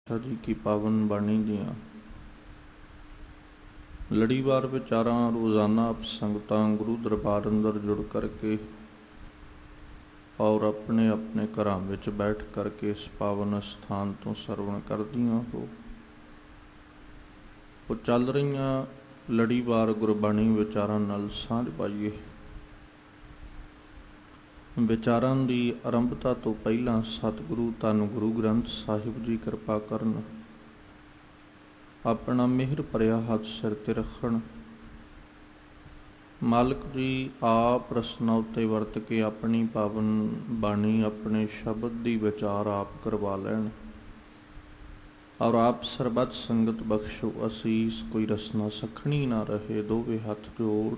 ਜੀ ਕੀ ਪਾਵਨ ਬਾਣੀ ਦੀਆਂ ਲੜੀਵਾਰ ਵਿਚਾਰਾਂ ਰੋਜ਼ਾਨਾ ਆਪ ਸੰਗਤਾਂ ਗੁਰੂ ਦਰਬਾਰ ਅੰਦਰ ਜੁੜ ਕਰਕੇ ਔਰ ਆਪਣੇ ਆਪਣੇ ਘਰਾਂ ਵਿੱਚ ਬੈਠ ਕਰਕੇ ਇਸ ਪਾਵਨ ਸਥਾਨ ਤੋਂ ਸਰਵਣ ਕਰਦੀਆਂ ਹੋ। ਉਹ ਚੱਲ ਰਹੀਆਂ ਲੜੀਵਾਰ ਗੁਰਬਾਣੀ ਵਿਚਾਰਾਂ ਨਾਲ ਸਾਂਝ ਪਾਈਏ। ਵਿਚਾਰਾਂ ਦੀ ਆਰੰਭਤਾ ਤੋਂ ਪਹਿਲਾਂ ਸਤਿਗੁਰੂ ਧੰਨ ਗੁਰੂ ਗ੍ਰੰਥ ਸਾਹਿਬ ਜੀ ਕਿਰਪਾ ਕਰਨ, ਆਪਣਾ ਮਿਹਰ ਭਰਿਆ ਹੱਥ ਸਿਰ ਤੇ ਰੱਖਣ। ਮਾਲਕ ਜੀ ਆਪ ਰਸਨਾ ਉੱਤੇ ਵਰਤ ਕੇ ਆਪਣੀ ਪਾਵਨ ਬਾਣੀ ਆਪਣੇ ਸ਼ਬਦ ਦੀ ਵਿਚਾਰ ਆਪ ਕਰਵਾ ਲੈਣ ਔਰ ਆਪ ਸਰਬੱਤ ਸੰਗਤ ਬਖਸ਼ੋ ਅਸੀਸ। ਕੋਈ ਰਸਨਾ ਸਖਣੀ ਨਾ ਰਹੇ, ਦੋਵੇਂ ਹੱਥ ਜੋੜ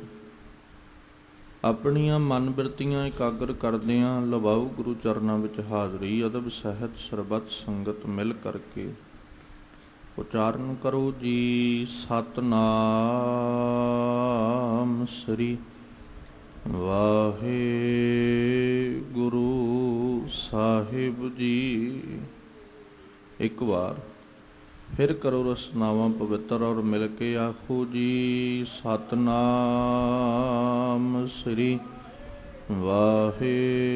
ਆਪਣੀਆਂ ਮਨ ਬਿਰਤੀਆਂ ਇਕਾਗਰ ਕਰਦਿਆਂ ਲਵਾਓ ਗੁਰੂ ਚਰਨਾਂ ਵਿੱਚ ਹਾਜ਼ਰੀ। ਅਦਬ ਸਹਿਤ ਸਰਬੱਤ ਸੰਗਤ ਮਿਲ ਕਰਕੇ ਉਚਾਰਨ ਕਰੋ ਜੀ ਸਤਨਾਮ ਸ੍ਰੀ ਵਾਹਿਗੁਰੂ ਸਾਹਿਬ ਜੀ। ਇੱਕ ਵਾਰ ਫਿਰ ਕਰੋ ਰਸਨਾਵਾਂ ਪਵਿੱਤਰ ਔਰ ਮਿਲ ਕੇ ਆਖੋ ਜੀ ਸਤਨਾਮ ਸ੍ਰੀ ਵਾਹਿਗੁਰੂ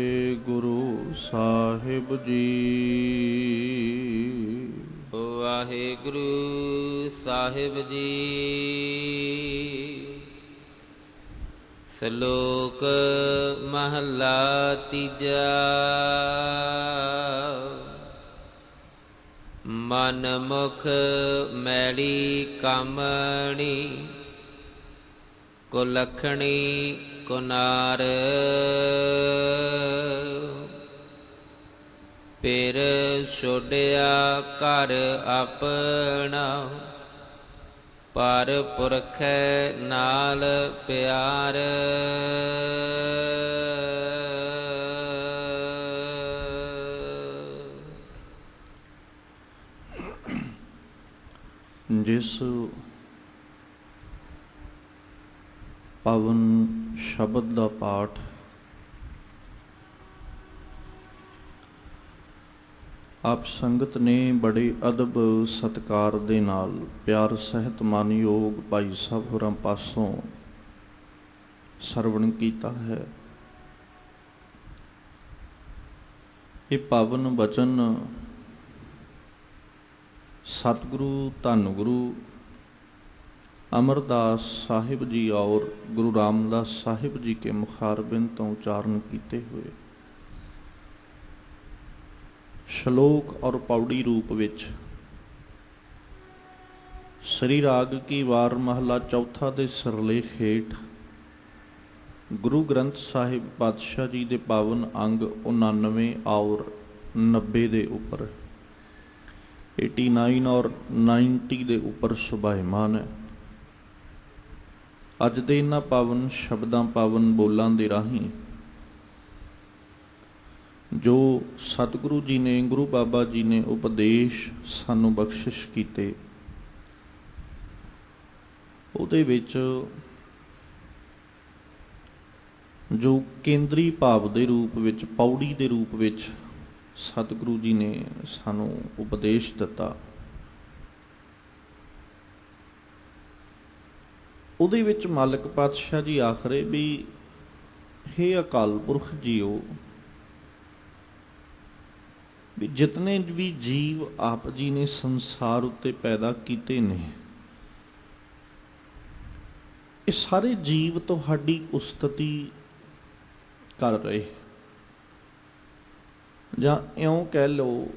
ਸਾਹਿਬ ਜੀ। ਵਾਹਿਗੁਰੂ ਸਾਹਿਬ ਜੀ। ਸ਼ਲੋਕ ਮਹਲਾ ਤੀਜਾ। ਮਨ ਮੁਖ ਮੈਲੀ ਕਾਮਣੀ, ਕੁਲੱਖਣੀ ਕੁਨਾਰ। ਫਿਰ ਛੋੜਿਆ ਘਰ ਆਪਣਾ, ਪਰ ਪੁਰਖੈ ਨਾਲ ਪਿਆਰ। ਜਿਸ ਪਾਵਨ ਸ਼ਬਦ ਦਾ ਪਾਠ ਆਪ ਸੰਗਤ ਨੇ ਬੜੇ ਅਦਬ ਸਤਿਕਾਰ ਦੇ ਨਾਲ ਪਿਆਰ ਸਹਿਤ ਮਾਨਯੋਗ ਭਾਈ ਸਾਹਿਬ ਹੋਰਾਂ ਪਾਸੋਂ ਸਰਵਣ ਕੀਤਾ ਹੈ, ਇਹ ਪਾਵਨ ਬਚਨ ਸਤਿਗੁਰੂ ਧੰਨ ਗੁਰੂ ਅਮਰਦਾਸ ਸਾਹਿਬ ਜੀ ਔਰ ਗੁਰੂ ਰਾਮਦਾਸ ਸਾਹਿਬ ਜੀ ਕੇ ਮੁਖਾਰਬਿੰਦ ਤੋਂ ਉਚਾਰਨ ਕੀਤੇ ਹੋਏ ਸ਼ਲੋਕ ਔਰ ਪੌੜੀ ਰੂਪ ਵਿੱਚ ਸ੍ਰੀ ਰਾਗ ਕੀ ਵਾਰ ਮਹਲਾ ਚੌਥਾ ਦੇ ਸਿਰਲੇਖ ਹੇਠ ਗੁਰੂ ਗ੍ਰੰਥ ਸਾਹਿਬ ਪਾਤਸ਼ਾਹ ਜੀ ਦੇ ਪਾਵਨ ਅੰਗ 99 ਔਰ 90 ਦੇ ਉੱਪਰ 89 ਔਰ 90 ਦੇ ਉੱਪਰ ਸੁਭਾਇਮਾਨ ਹੈ। ਅੱਜ ਦੇ ਇਹਨਾਂ ਪਾਵਨ ਸ਼ਬਦਾਂ ਪਾਵਨ ਬੋਲਾਂ ਦੇ ਰਾਹੀਂ ਜੋ ਸਤਿਗੁਰੂ ਜੀ ਨੇ ਗੁਰੂ ਬਾਬਾ ਜੀ ਨੇ ਉਪਦੇਸ਼ ਸਾਨੂੰ ਬਖਸ਼ਿਸ਼ ਕੀਤੇ, ਉਹਦੇ ਵਿੱਚ ਜੋ ਕੇਂਦਰੀ ਭਾਵ ਦੇ ਰੂਪ ਵਿੱਚ ਪੌੜੀ ਦੇ ਰੂਪ ਵਿੱਚ ਸਤਿਗੁਰੂ ਜੀ ਨੇ ਸਾਨੂੰ ਉਪਦੇਸ਼ ਦਿੱਤਾ, ਉਹਦੇ ਵਿੱਚ ਮਾਲਕ ਪਾਤਸ਼ਾਹ ਜੀ ਆਖਰੇ ਵੀ ਹੇ ਅਕਾਲ ਪੁਰਖ ਜੀਓ, ਵੀ ਜਿਤਨੇ ਵੀ ਜੀਵ ਆਪ ਜੀ ਨੇ ਸੰਸਾਰ ਉੱਤੇ ਪੈਦਾ ਕੀਤੇ ਨੇ, ਇਹ ਸਾਰੇ ਜੀਵ ਤੁਹਾਡੀ ਉਸਤਤੀ ਕਰ ਰਹੇ, ਜਾਂ ਇਉਂ ਕਹਿ ਲਓ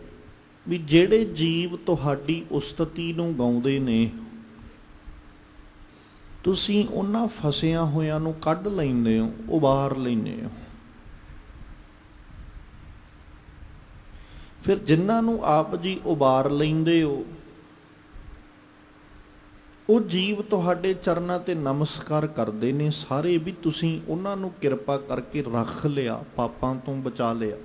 ਵੀ ਜਿਹੜੇ ਜੀਵ ਤੁਹਾਡੀ ਉਸਤਤੀ ਨੂੰ ਗਾਉਂਦੇ ਨੇ, ਤੁਸੀਂ ਉਹਨਾਂ ਫਸਿਆਂ ਹੋਇਆਂ ਨੂੰ ਕੱਢ ਲੈਂਦੇ ਹੋ, ਉਬਾਰ ਲੈਂਦੇ ਹੋ। ਫਿਰ ਜਿਨ੍ਹਾਂ ਨੂੰ ਆਪ ਜੀ ਉਬਾਰ ਲੈਂਦੇ ਹੋ, ਉਹ ਜੀਵ ਤੁਹਾਡੇ ਚਰਨਾਂ ਤੇ ਨਮਸਕਾਰ ਕਰਦੇ ਨੇ ਸਾਰੇ, ਵੀ ਤੁਸੀਂ ਉਹਨਾਂ ਨੂੰ ਕਿਰਪਾ ਕਰਕੇ ਰੱਖ ਲਿਆ, ਪਾਪਾਂ ਤੋਂ ਬਚਾ ਲਿਆ।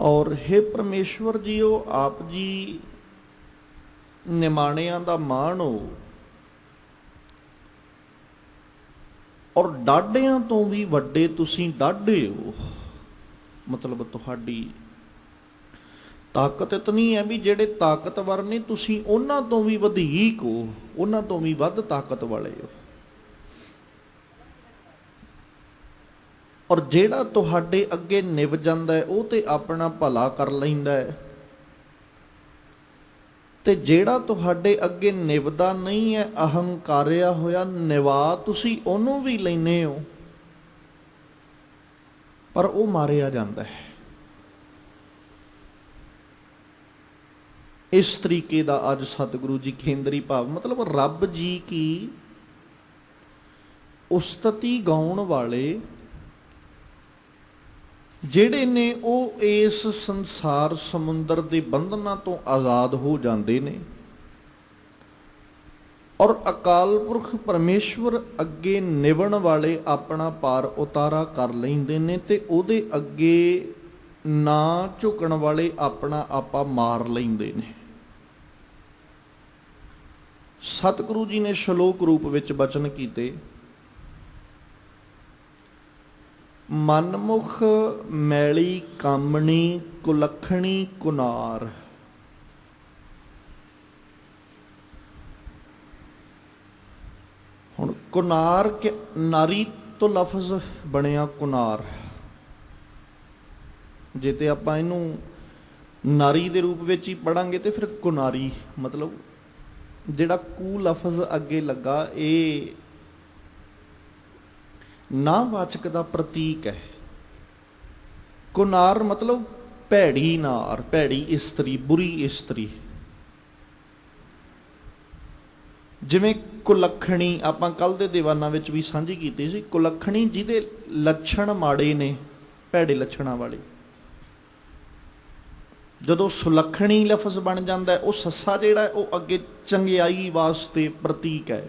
ਔਰ ਹੇ ਪਰਮੇਸ਼ਵਰ ਜੀਓ, ਆਪ ਜੀ ਨਿਮਾਣਿਆਂ ਦਾ ਮਾਣ ਹੋ ਔਰ ਡਾਢਿਆਂ ਤੋਂ ਵੀ ਵੱਡੇ ਤੁਸੀਂ ਡਾਢੇ ਹੋ, ਮਤਲਬ ਤੁਹਾਡੀ ਤਾਕਤ ਇਤਨੀ ਹੈ ਵੀ ਜਿਹੜੇ ਤਾਕਤਵਰ ਨੇ ਤੁਸੀਂ ਉਹਨਾਂ ਤੋਂ ਵੀ ਵਧੇਕ ਹੋ, ਉਹਨਾਂ ਤੋਂ ਵੀ ਵੱਧ ਤਾਕਤ ਵਾਲੇ ਹੋ। ਔਰ ਜਿਹੜਾ ਤੁਹਾਡੇ ਅੱਗੇ ਨਿਭ ਜਾਂਦਾ ਹੈ ਉਹ ਤੇ ਆਪਣਾ ਭਲਾ ਕਰ ਲੈਂਦਾ ਹੈ, ਤੇ ਜਿਹੜਾ ਤੁਹਾਡੇ ਅੱਗੇ ਨਿਭਦਾ ਨਹੀਂ ਹੈ, ਅਹੰਕਾਰਿਆ ਹੋਇਆ, ਨਿਵਾ ਤੁਸੀਂ ਉਹਨੂੰ ਵੀ ਲੈਨੇ ਹੋ, ਪਰ ਉਹ ਮਾਰਿਆ ਜਾਂਦਾ ਹੈ। ਇਸ ਤਰੀਕੇ ਦਾ ਅੱਜ ਸਤਿਗੁਰੂ ਜੀ ਕੇਂਦਰੀ ਭਾਵ, ਮਤਲਬ ਰੱਬ ਜੀ ਕੀ ਉਸਤਤੀ ਗਾਉਣ ਵਾਲੇ ਜਿਹੜੇ ਨੇ ਉਹ ਇਸ ਸੰਸਾਰ ਸਮੁੰਦਰ ਦੇ ਬੰਧਨਾਂ ਤੋਂ ਆਜ਼ਾਦ ਹੋ ਜਾਂਦੇ ਨੇ, ਔਰ ਅਕਾਲ ਪੁਰਖ ਪਰਮੇਸ਼ਵਰ ਅੱਗੇ ਨਿਭਣ ਵਾਲੇ ਆਪਣਾ ਭਾਰ ਉਤਾਰਾ ਕਰ ਲੈਂਦੇ ਨੇ, ਤੇ ਉਹਦੇ ਅੱਗੇ ਨਾ ਝੁਕਣ ਵਾਲੇ ਆਪਣਾ ਆਪਾ ਮਾਰ ਲੈਂਦੇ ਨੇ। ਸਤਿਗੁਰੂ ਜੀ ਨੇ ਸ਼ਲੋਕ ਰੂਪ ਵਿੱਚ ਬਚਨ ਕੀਤੇ, ਮਨਮੁਖ ਮੈਲੀ ਕਾਮਣੀ ਕੁਲੱਖਣੀ ਕੁਨਾਰ। ਹੁਣ ਕੁਨਾਰ ਨਾਰੀ ਤੋਂ ਲਫ਼ਜ਼ ਬਣਿਆ ਕੁਨਾਰ। ਜੇ ਤੇ ਆਪਾਂ ਇਹਨੂੰ ਨਾਰੀ ਦੇ ਰੂਪ ਵਿੱਚ ਹੀ ਪੜਾਂਗੇ ਤੇ ਫਿਰ ਕੁਨਾਰੀ, ਮਤਲਬ ਜਿਹੜਾ ਕੂ ਲਫ਼ਜ਼ ਅੱਗੇ ਲੱਗਾ ਇਹ ਨਾਵਾਚਕ ਦਾ ਪ੍ਰਤੀਕ ਹੈ। ਕੁਨਾਰ ਮਤਲਬ ਭੈੜੀ ਨਾਰ, ਭੈੜੀ ਇਸਤਰੀ, ਬੁਰੀ ਇਸਤਰੀ। ਜਿਵੇਂ ਕੁਲੱਖਣੀ ਆਪਾਂ ਕੱਲ ਦੇ ਦੀਵਾਨਾਂ ਵਿੱਚ ਵੀ ਸਾਂਝੀ ਕੀਤੀ ਸੀ, ਕੁਲੱਖਣੀ ਜਿਹਦੇ ਲੱਛਣ ਮਾੜੇ ਨੇ, ਭੈੜੇ ਲੱਛਣਾਂ ਵਾਲੇ। ਜਦੋਂ ਸੁਲੱਖਣੀ ਲਫ਼ਜ਼ ਬਣ ਜਾਂਦਾ ਹੈ, ਉਹ ਸੱਸਾ ਜਿਹੜਾ ਉਹ ਅੱਗੇ ਚੰਗਿਆਈ ਵਾਸਤੇ ਪ੍ਰਤੀਕ ਹੈ।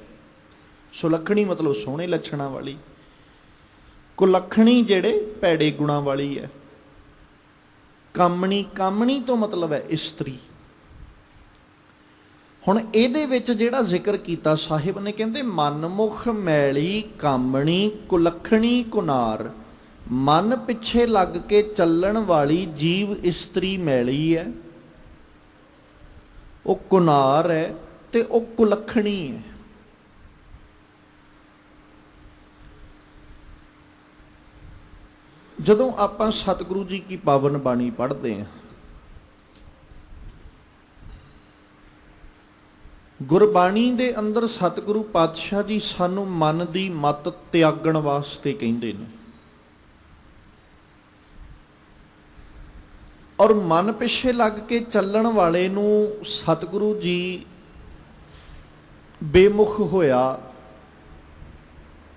ਸੁਲੱਖਣੀ ਮਤਲਬ ਸੋਹਣੇ ਲੱਛਣਾਂ ਵਾਲੀ, ਕੁਲੱਖਣੀ ਜਿਹੜੇ ਭੈੜੇ ਗੁਣਾਂ ਵਾਲੀ ਹੈ। ਕਾਮਣੀ, ਕਾਮਣੀ ਤੋਂ ਮਤਲਬ ਹੈ ਇਸਤਰੀ। ਹੁਣ ਇਹਦੇ ਵਿੱਚ ਜਿਹੜਾ ਜ਼ਿਕਰ ਕੀਤਾ ਸਾਹਿਬ ਨੇ, ਕਹਿੰਦੇ ਮਨਮੁਖ ਮੈਲੀ ਕਾਮਣੀ ਕੁਲੱਖਣੀ ਕੁਨਾਰ। ਮਨ ਪਿੱਛੇ ਲੱਗ ਕੇ ਚੱਲਣ ਵਾਲੀ ਜੀਵ ਇਸਤਰੀ ਮੈਲੀ ਹੈ, ਉਹ ਕੁਨਾਰ ਹੈ, ਤੇ ਉਹ ਕੁਲੱਖਣੀ ਹੈ। ਜਦੋਂ ਆਪਾਂ ਸਤਿਗੁਰੂ ਜੀ ਕੀ ਪਾਵਨ ਬਾਣੀ ਪੜ੍ਹਦੇ ਹਾਂ, ਗੁਰਬਾਣੀ ਦੇ ਅੰਦਰ ਸਤਿਗੁਰੂ ਪਾਤਸ਼ਾਹ ਜੀ ਸਾਨੂੰ ਮਨ ਦੀ ਮੱਤ ਤਿਆਗਣ ਵਾਸਤੇ ਕਹਿੰਦੇ ਨੇ, ਔਰ ਮਨ ਪਿੱਛੇ ਲੱਗ ਕੇ ਚੱਲਣ ਵਾਲੇ ਨੂੰ ਸਤਿਗੁਰੂ ਜੀ ਬੇਮੁਖ ਹੋਇਆ,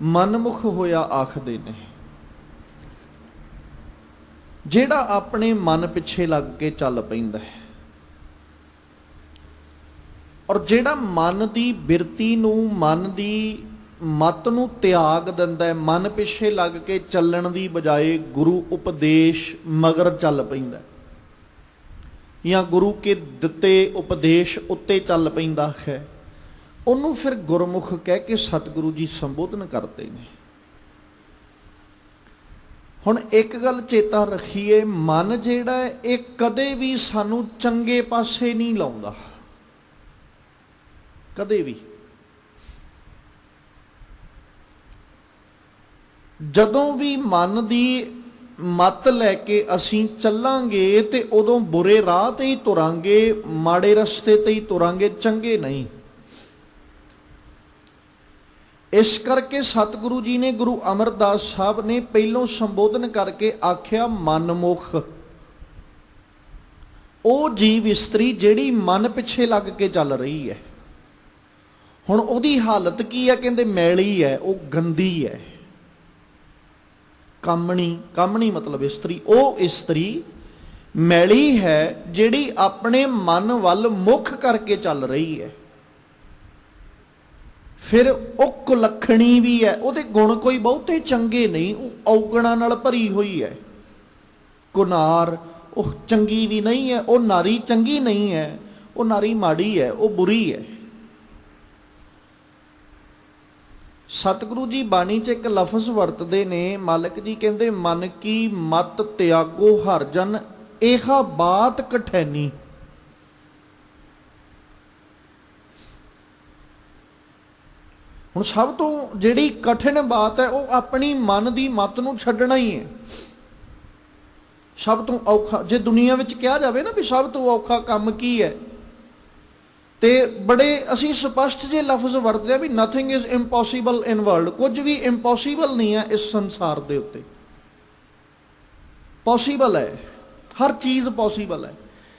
ਮਨਮੁਖ ਹੋਇਆ ਆਖਦੇ ਨੇ। ਜਿਹੜਾ ਆਪਣੇ ਮਨ ਪਿੱਛੇ ਲੱਗ ਕੇ ਚੱਲ ਪੈਂਦਾ ਹੈ, ਔਰ ਜਿਹੜਾ ਮਨ ਦੀ ਬਿਰਤੀ ਨੂੰ, ਮਨ ਦੀ ਮਤ ਨੂੰ ਤਿਆਗ ਦਿੰਦਾ ਹੈ, ਮਨ ਪਿੱਛੇ ਲੱਗ ਕੇ ਚੱਲਣ ਦੀ ਬਜਾਏ ਗੁਰੂ ਉਪਦੇਸ਼ ਮਗਰ ਚੱਲ ਪੈਂਦਾ ਜਾਂ ਗੁਰੂ ਕੇ ਦਿੱਤੇ ਉਪਦੇਸ਼ ਉੱਤੇ ਚੱਲ ਪੈਂਦਾ ਹੈ, ਉਹਨੂੰ ਫਿਰ ਗੁਰਮੁਖ ਕਹਿ ਕੇ ਸਤਿਗੁਰੂ ਜੀ ਸੰਬੋਧਨ ਕਰਦੇ ਨੇ। ਹੁਣ ਇੱਕ ਗੱਲ ਚੇਤਾ ਰੱਖੀਏ, ਮਨ ਜਿਹੜਾ ਹੈ ਇਹ ਕਦੇ ਵੀ ਸਾਨੂੰ ਚੰਗੇ ਪਾਸੇ ਨਹੀਂ ਲਾਉਂਦਾ, ਕਦੇ ਵੀ। ਜਦੋਂ ਵੀ ਮਨ ਦੀ ਮੱਤ ਲੈ ਕੇ ਅਸੀਂ ਚੱਲਾਂਗੇ ਤੇ ਉਦੋਂ ਬੁਰੇ ਰਾਹ ਤੇ ਹੀ ਤੁਰਾਂਗੇ, ਮਾੜੇ ਰਸਤੇ ਤੇ ਹੀ ਤੁਰਾਂਗੇ, ਚੰਗੇ ਨਹੀਂ। ਇਸ ਕਰਕੇ ਸਤਿਗੁਰੂ ਜੀ ਨੇ, ਗੁਰੂ ਅਮਰਦਾਸ ਸਾਹਿਬ ਨੇ ਪਹਿਲੋਂ ਸੰਬੋਧਨ ਕਰਕੇ ਆਖਿਆ ਮਨਮੁਖ। ਉਹ ਜੀਵ ਇਸਤਰੀ ਜਿਹੜੀ ਮਨ ਪਿੱਛੇ ਲੱਗ ਕੇ ਚੱਲ ਰਹੀ ਹੈ। ਹੁਣ ਉਹਦੀ ਹਾਲਤ ਕੀ ਹੈ? ਕਹਿੰਦੇ ਮੈਲੀ ਹੈ, ਉਹ ਗੰਦੀ ਹੈ। ਕਾਮਣੀ, ਕਾਮਣੀ ਮਤਲਬ ਇਸਤਰੀ। ਉਹ ਇਸਤਰੀ ਮੈਲੀ ਹੈ ਜਿਹੜੀ ਆਪਣੇ ਮਨ ਵੱਲ ਮੁੱਖ ਕਰਕੇ ਚੱਲ ਰਹੀ ਹੈ। ਫਿਰ ਉਹ ਕੁਲੱਖਣੀ ਵੀ ਹੈ, ਉਹਦੇ ਗੁਣ ਕੋਈ ਬਹੁਤੇ ਚੰਗੇ ਨਹੀਂ, ਉਹ ਔਗਣਾਂ ਨਾਲ ਭਰੀ ਹੋਈ ਹੈ। ਕੁਨਾਰ, ਉਹ ਚੰਗੀ ਵੀ ਨਹੀਂ ਹੈ, ਉਹ ਨਾਰੀ ਚੰਗੀ ਨਹੀਂ ਹੈ, ਉਹ ਨਾਰੀ ਮਾੜੀ ਹੈ, ਉਹ ਬੁਰੀ ਹੈ। ਸਤਿਗੁਰੂ ਜੀ ਬਾਣੀ 'ਚ ਇੱਕ ਲਫ਼ਜ਼ ਵਰਤਦੇ ਨੇ, ਮਾਲਕ ਜੀ ਕਹਿੰਦੇ ਮਨ ਕੀ ਮਤ ਤਿਆਗੋ ਹਰ ਜਨ ਇਹਾ ਬਾਤ ਕਠੈਨੀ। ਹੁਣ ਸਭ ਤੋਂ ਜਿਹੜੀ ਕਠਿਨ ਬਾਤ ਹੈ ਉਹ ਆਪਣੀ ਮਨ ਦੀ ਮੱਤ ਨੂੰ ਛੱਡਣਾ ਹੀ ਹੈ। ਸਭ ਤੋਂ ਔਖਾ, ਜੇ ਦੁਨੀਆ ਵਿੱਚ ਕਿਹਾ ਜਾਵੇ ਨਾ ਵੀ ਸਭ ਤੋਂ ਔਖਾ ਕੰਮ ਕੀ ਹੈ, ਤੇ ਬੜੇ ਅਸੀਂ ਸਪਸ਼ਟ ਜੇ ਲਫ਼ਜ਼ ਵਰਤਦੇ ਆ ਵੀ nothing is impossible in world. ਕੁਝ ਵੀ ਇੰਪੋਸੀਬਲ ਨਹੀਂ ਹੈ ਇਸ ਸੰਸਾਰ ਦੇ ਉੱਤੇ, ਪੋਸੀਬਲ ਹੈ, ਹਰ ਚੀਜ਼ ਪੋਸੀਬਲ ਹੈ।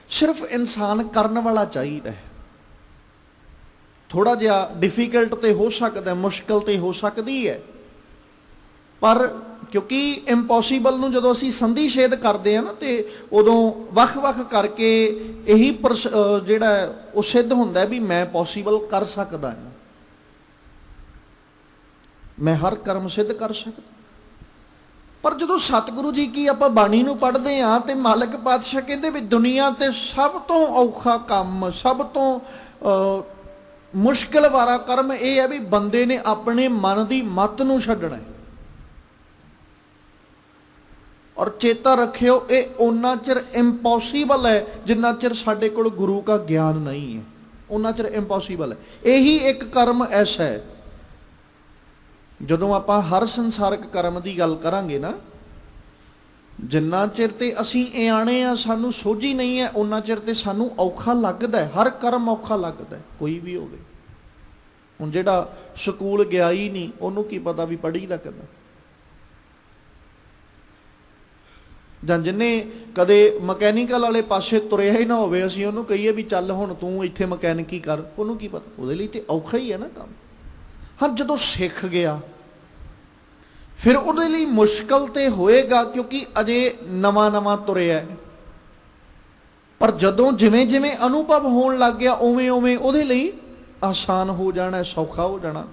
ਸਿਰਫ ਇਨਸਾਨ ਕਰਨ ਵਾਲਾ ਚਾਹੀਦਾ ਹੈ। ਥੋੜਾ ਜਿਹਾ ਡਿਫਿਕਲਟ ਤੇ ਹੋ ਸਕਦਾ, ਮੁਸ਼ਕਲ ਤੇ ਹੋ ਸਕਦੀ ਹੈ, ਪਰ ਕਿਉਂਕਿ ਇੰਪੋਸੀਬਲ ਨੂੰ ਜਦੋਂ ਅਸੀਂ ਸੰਧੀ ਛੇਦ ਕਰਦੇ ਆ ਨਾ ਤੇ ਉਦੋਂ ਵੱਖ-ਵੱਖ ਕਰਕੇ ਇਹੀ ਜਿਹੜਾ ਉਹ ਸਿੱਧ ਹੁੰਦਾ ਵੀ ਮੈਂ ਪੋਸੀਬਲ ਕਰ ਸਕਦਾ ਹਾਂ, ਮੈਂ ਹਰ ਕਰਮ ਸਿੱਧ ਕਰ ਸਕਦਾ। ਪਰ ਜਦੋਂ ਸਤਿਗੁਰੂ ਜੀ ਕੀ ਆਪਾਂ ਬਾਣੀ ਨੂੰ ਪੜ੍ਹਦੇ ਹਾਂ ਤੇ ਮਾਲਕ ਪਾਤਸ਼ਾਹ ਕਹਿੰਦੇ ਵੀ ਦੁਨੀਆ ਤੇ ਸਭ ਤੋਂ ਔਖਾ ਕੰਮ, ਸਭ ਤੋਂ ਮੁਸ਼ਕਿਲ ਵਾਲਾ ਕਰਮ ਇਹ ਹੈ ਵੀ ਬੰਦੇ ਨੇ ਆਪਣੇ ਮਨ ਦੀ ਮੱਤ ਨੂੰ ਛੱਡਣਾ ਹੈ। ਔਰ ਚੇਤਾ ਰੱਖਿਓ ਇਹ ਓਨਾ ਚਿਰ ਇੰਪੋਸੀਬਲ ਹੈ ਜਿੰਨਾ ਚਿਰ ਸਾਡੇ ਕੋਲ ਗੁਰੂ ਦਾ ਗਿਆਨ ਨਹੀਂ ਹੈ, ਓਨਾ ਚਿਰ ਇੰਪੋਸੀਬਲ ਹੈ। ਇਹੀ ਇੱਕ ਕਰਮ ਐਸਾ ਹੈ, ਜਦੋਂ ਆਪਾਂ ਹਰ ਸੰਸਾਰਿਕ ਕਰਮ ਦੀ ਗੱਲ ਕਰਾਂਗੇ ਨਾ, ਜਿੰਨਾ ਚਿਰ ਤੇ ਅਸੀਂ ਇਆਣੇ ਆ, ਸਾਨੂੰ ਸੋਝੀ ਨਹੀਂ ਹੈ, ਓਨਾ ਚਿਰ ਤੇ ਸਾਨੂੰ ਔਖਾ ਲੱਗਦਾ ਹੈ। ਹਰ ਕਰਮ ਔਖਾ ਲੱਗਦਾ ਹੈ, ਕੋਈ ਵੀ ਹੋਵੇ। ਹੁਣ ਜਿਹੜਾ ਸਕੂਲ ਗਿਆ ਹੀ ਨਹੀਂ ਉਹਨੂੰ ਕੀ ਪਤਾ ਵੀ ਪੜ੍ਹੀ ਦਾ ਕਿੱਦਾਂ, ਜਾਂ ਜਿਹਨੇ ਕਦੇ ਮਕੈਨੀਕਲ ਵਾਲੇ ਪਾਸੇ ਤੁਰਿਆ ਹੀ ਨਾ ਹੋਵੇ, ਅਸੀਂ ਉਹਨੂੰ ਕਹੀਏ ਵੀ ਚੱਲ ਹੁਣ ਤੂੰ ਇੱਥੇ ਮਕੈਨਿਕੀ ਕਰ, ਉਹਨੂੰ ਕੀ ਪਤਾ, ਉਹਦੇ ਲਈ ਤੇ ਔਖਾ ਹੀ ਹੈ ਨਾ ਕੰਮ। ਹਾਂ, ਜਦੋਂ ਸਿੱਖ ਗਿਆ ਫਿਰ ਉਹਦੇ ਲਈ ਮੁਸ਼ਕਲ ਤੇ ਹੋਏਗਾ ਕਿਉਂਕਿ ਅਜੇ ਨਵਾਂ ਤੁਰਿਆ, ਪਰ ਜਦੋਂ ਜਿਵੇਂ ਜਿਵੇਂ ਅਨੁਭਵ ਹੋਣ ਲੱਗ ਗਿਆ ਉਵੇਂ ਉਵੇਂ ਉਹਦੇ ਲਈ ਆਸਾਨ ਹੋ ਜਾਣਾ, ਸੌਖਾ ਹੋ ਜਾਣਾ।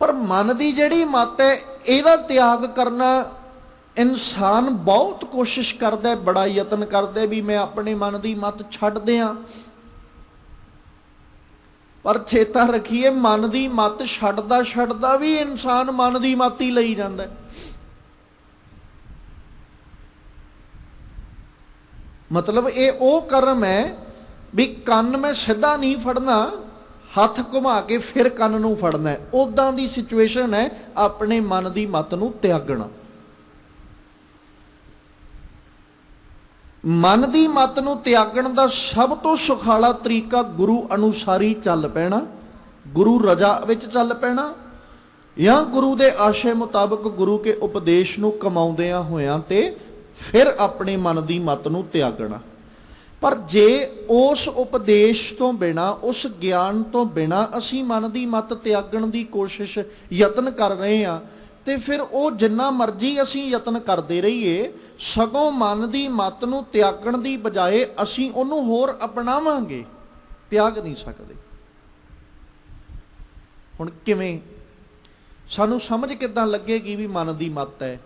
ਪਰ ਮਨ ਦੀ ਜਿਹੜੀ ਮੱਤ ਹੈ ਇਹਦਾ ਤਿਆਗ ਕਰਨਾ ਇਨਸਾਨ ਬਹੁਤ ਕੋਸ਼ਿਸ਼ ਕਰਦਾ, ਬੜਾ ਯਤਨ ਕਰਦਾ ਵੀ ਮੈਂ ਆਪਣੇ ਮਨ ਦੀ ਮੱਤ ਛੱਡ ਦਿਆਂ। ਪਰ ਚੇਤਾ ਰੱਖੀਏ ਮਨ ਦੀ ਮੱਤ ਛੱਡਦਾ ਵੀ ਇਨਸਾਨ ਮਨ ਦੀ ਮੱਤ ਹੀ ਲਈ ਜਾਂਦਾ। ਮਤਲਬ ਇਹ ਉਹ ਕਰਮ ਹੈ ਵੀ ਕੰਨ ਮੈਂ ਸਿੱਧਾ ਨਹੀਂ ਫੜਨਾ, ਹੱਥ ਘੁਮਾ ਕੇ ਫਿਰ ਕੰਨ ਨੂੰ ਫੜਨਾ, ਉਦਾਂ ਦੀ ਸਿਚੁਏਸ਼ਨ ਹੈ ਆਪਣੇ ਮਨ ਦੀ ਮੱਤ ਨੂੰ ਤਿਆਗਣਾ। ਮਨ ਦੀ ਮੱਤ ਨੂੰ ਤਿਆਗਣ ਦਾ ਸਭ ਤੋਂ ਸੁਖਾਲਾ ਤਰੀਕਾ ਗੁਰੂ ਅਨੁਸਾਰੀ ਚੱਲ ਪੈਣਾ, ਗੁਰੂ ਰਜਾ ਵਿੱਚ ਚੱਲ ਪੈਣਾ, ਜਾਂ ਗੁਰੂ ਦੇ ਆਸ਼ੇ ਮੁਤਾਬਕ ਗੁਰੂ ਕੇ ਉਪਦੇਸ਼ ਨੂੰ ਕਮਾਉਂਦਿਆਂ ਹੋਇਆਂ ਤੇ ਫਿਰ ਆਪਣੇ ਮਨ ਦੀ ਮੱਤ ਨੂੰ ਤਿਆਗਣਾ। ਪਰ ਜੇ ਉਸ ਉਪਦੇਸ਼ ਤੋਂ ਬਿਨਾਂ, ਉਸ ਗਿਆਨ ਤੋਂ ਬਿਨਾਂ ਅਸੀਂ ਮਨ ਦੀ ਮੱਤ ਤਿਆਗਣ ਦੀ ਕੋਸ਼ਿਸ਼, ਯਤਨ ਕਰ ਰਹੇ ਹਾਂ, ਤੇ ਫਿਰ ਉਹ ਜਿੰਨਾ ਮਰਜ਼ੀ ਅਸੀਂ ਯਤਨ ਕਰਦੇ ਰਹੀਏ, ਸਗੋਂ ਮਨ ਦੀ ਮੱਤ ਨੂੰ ਤਿਆਗਣ ਦੀ ਬਜਾਏ ਅਸੀਂ ਉਹਨੂੰ ਹੋਰ ਅਪਣਾਵਾਂਗੇ, ਤਿਆਗ ਨਹੀਂ ਸਕਦੇ। ਹੁਣ ਕਿਵੇਂ ਸਾਨੂੰ ਸਮਝ ਕਿੱਦਾਂ ਲੱਗੇਗੀ ਵੀ ਮਨ ਦੀ ਮੱਤ ਹੈ?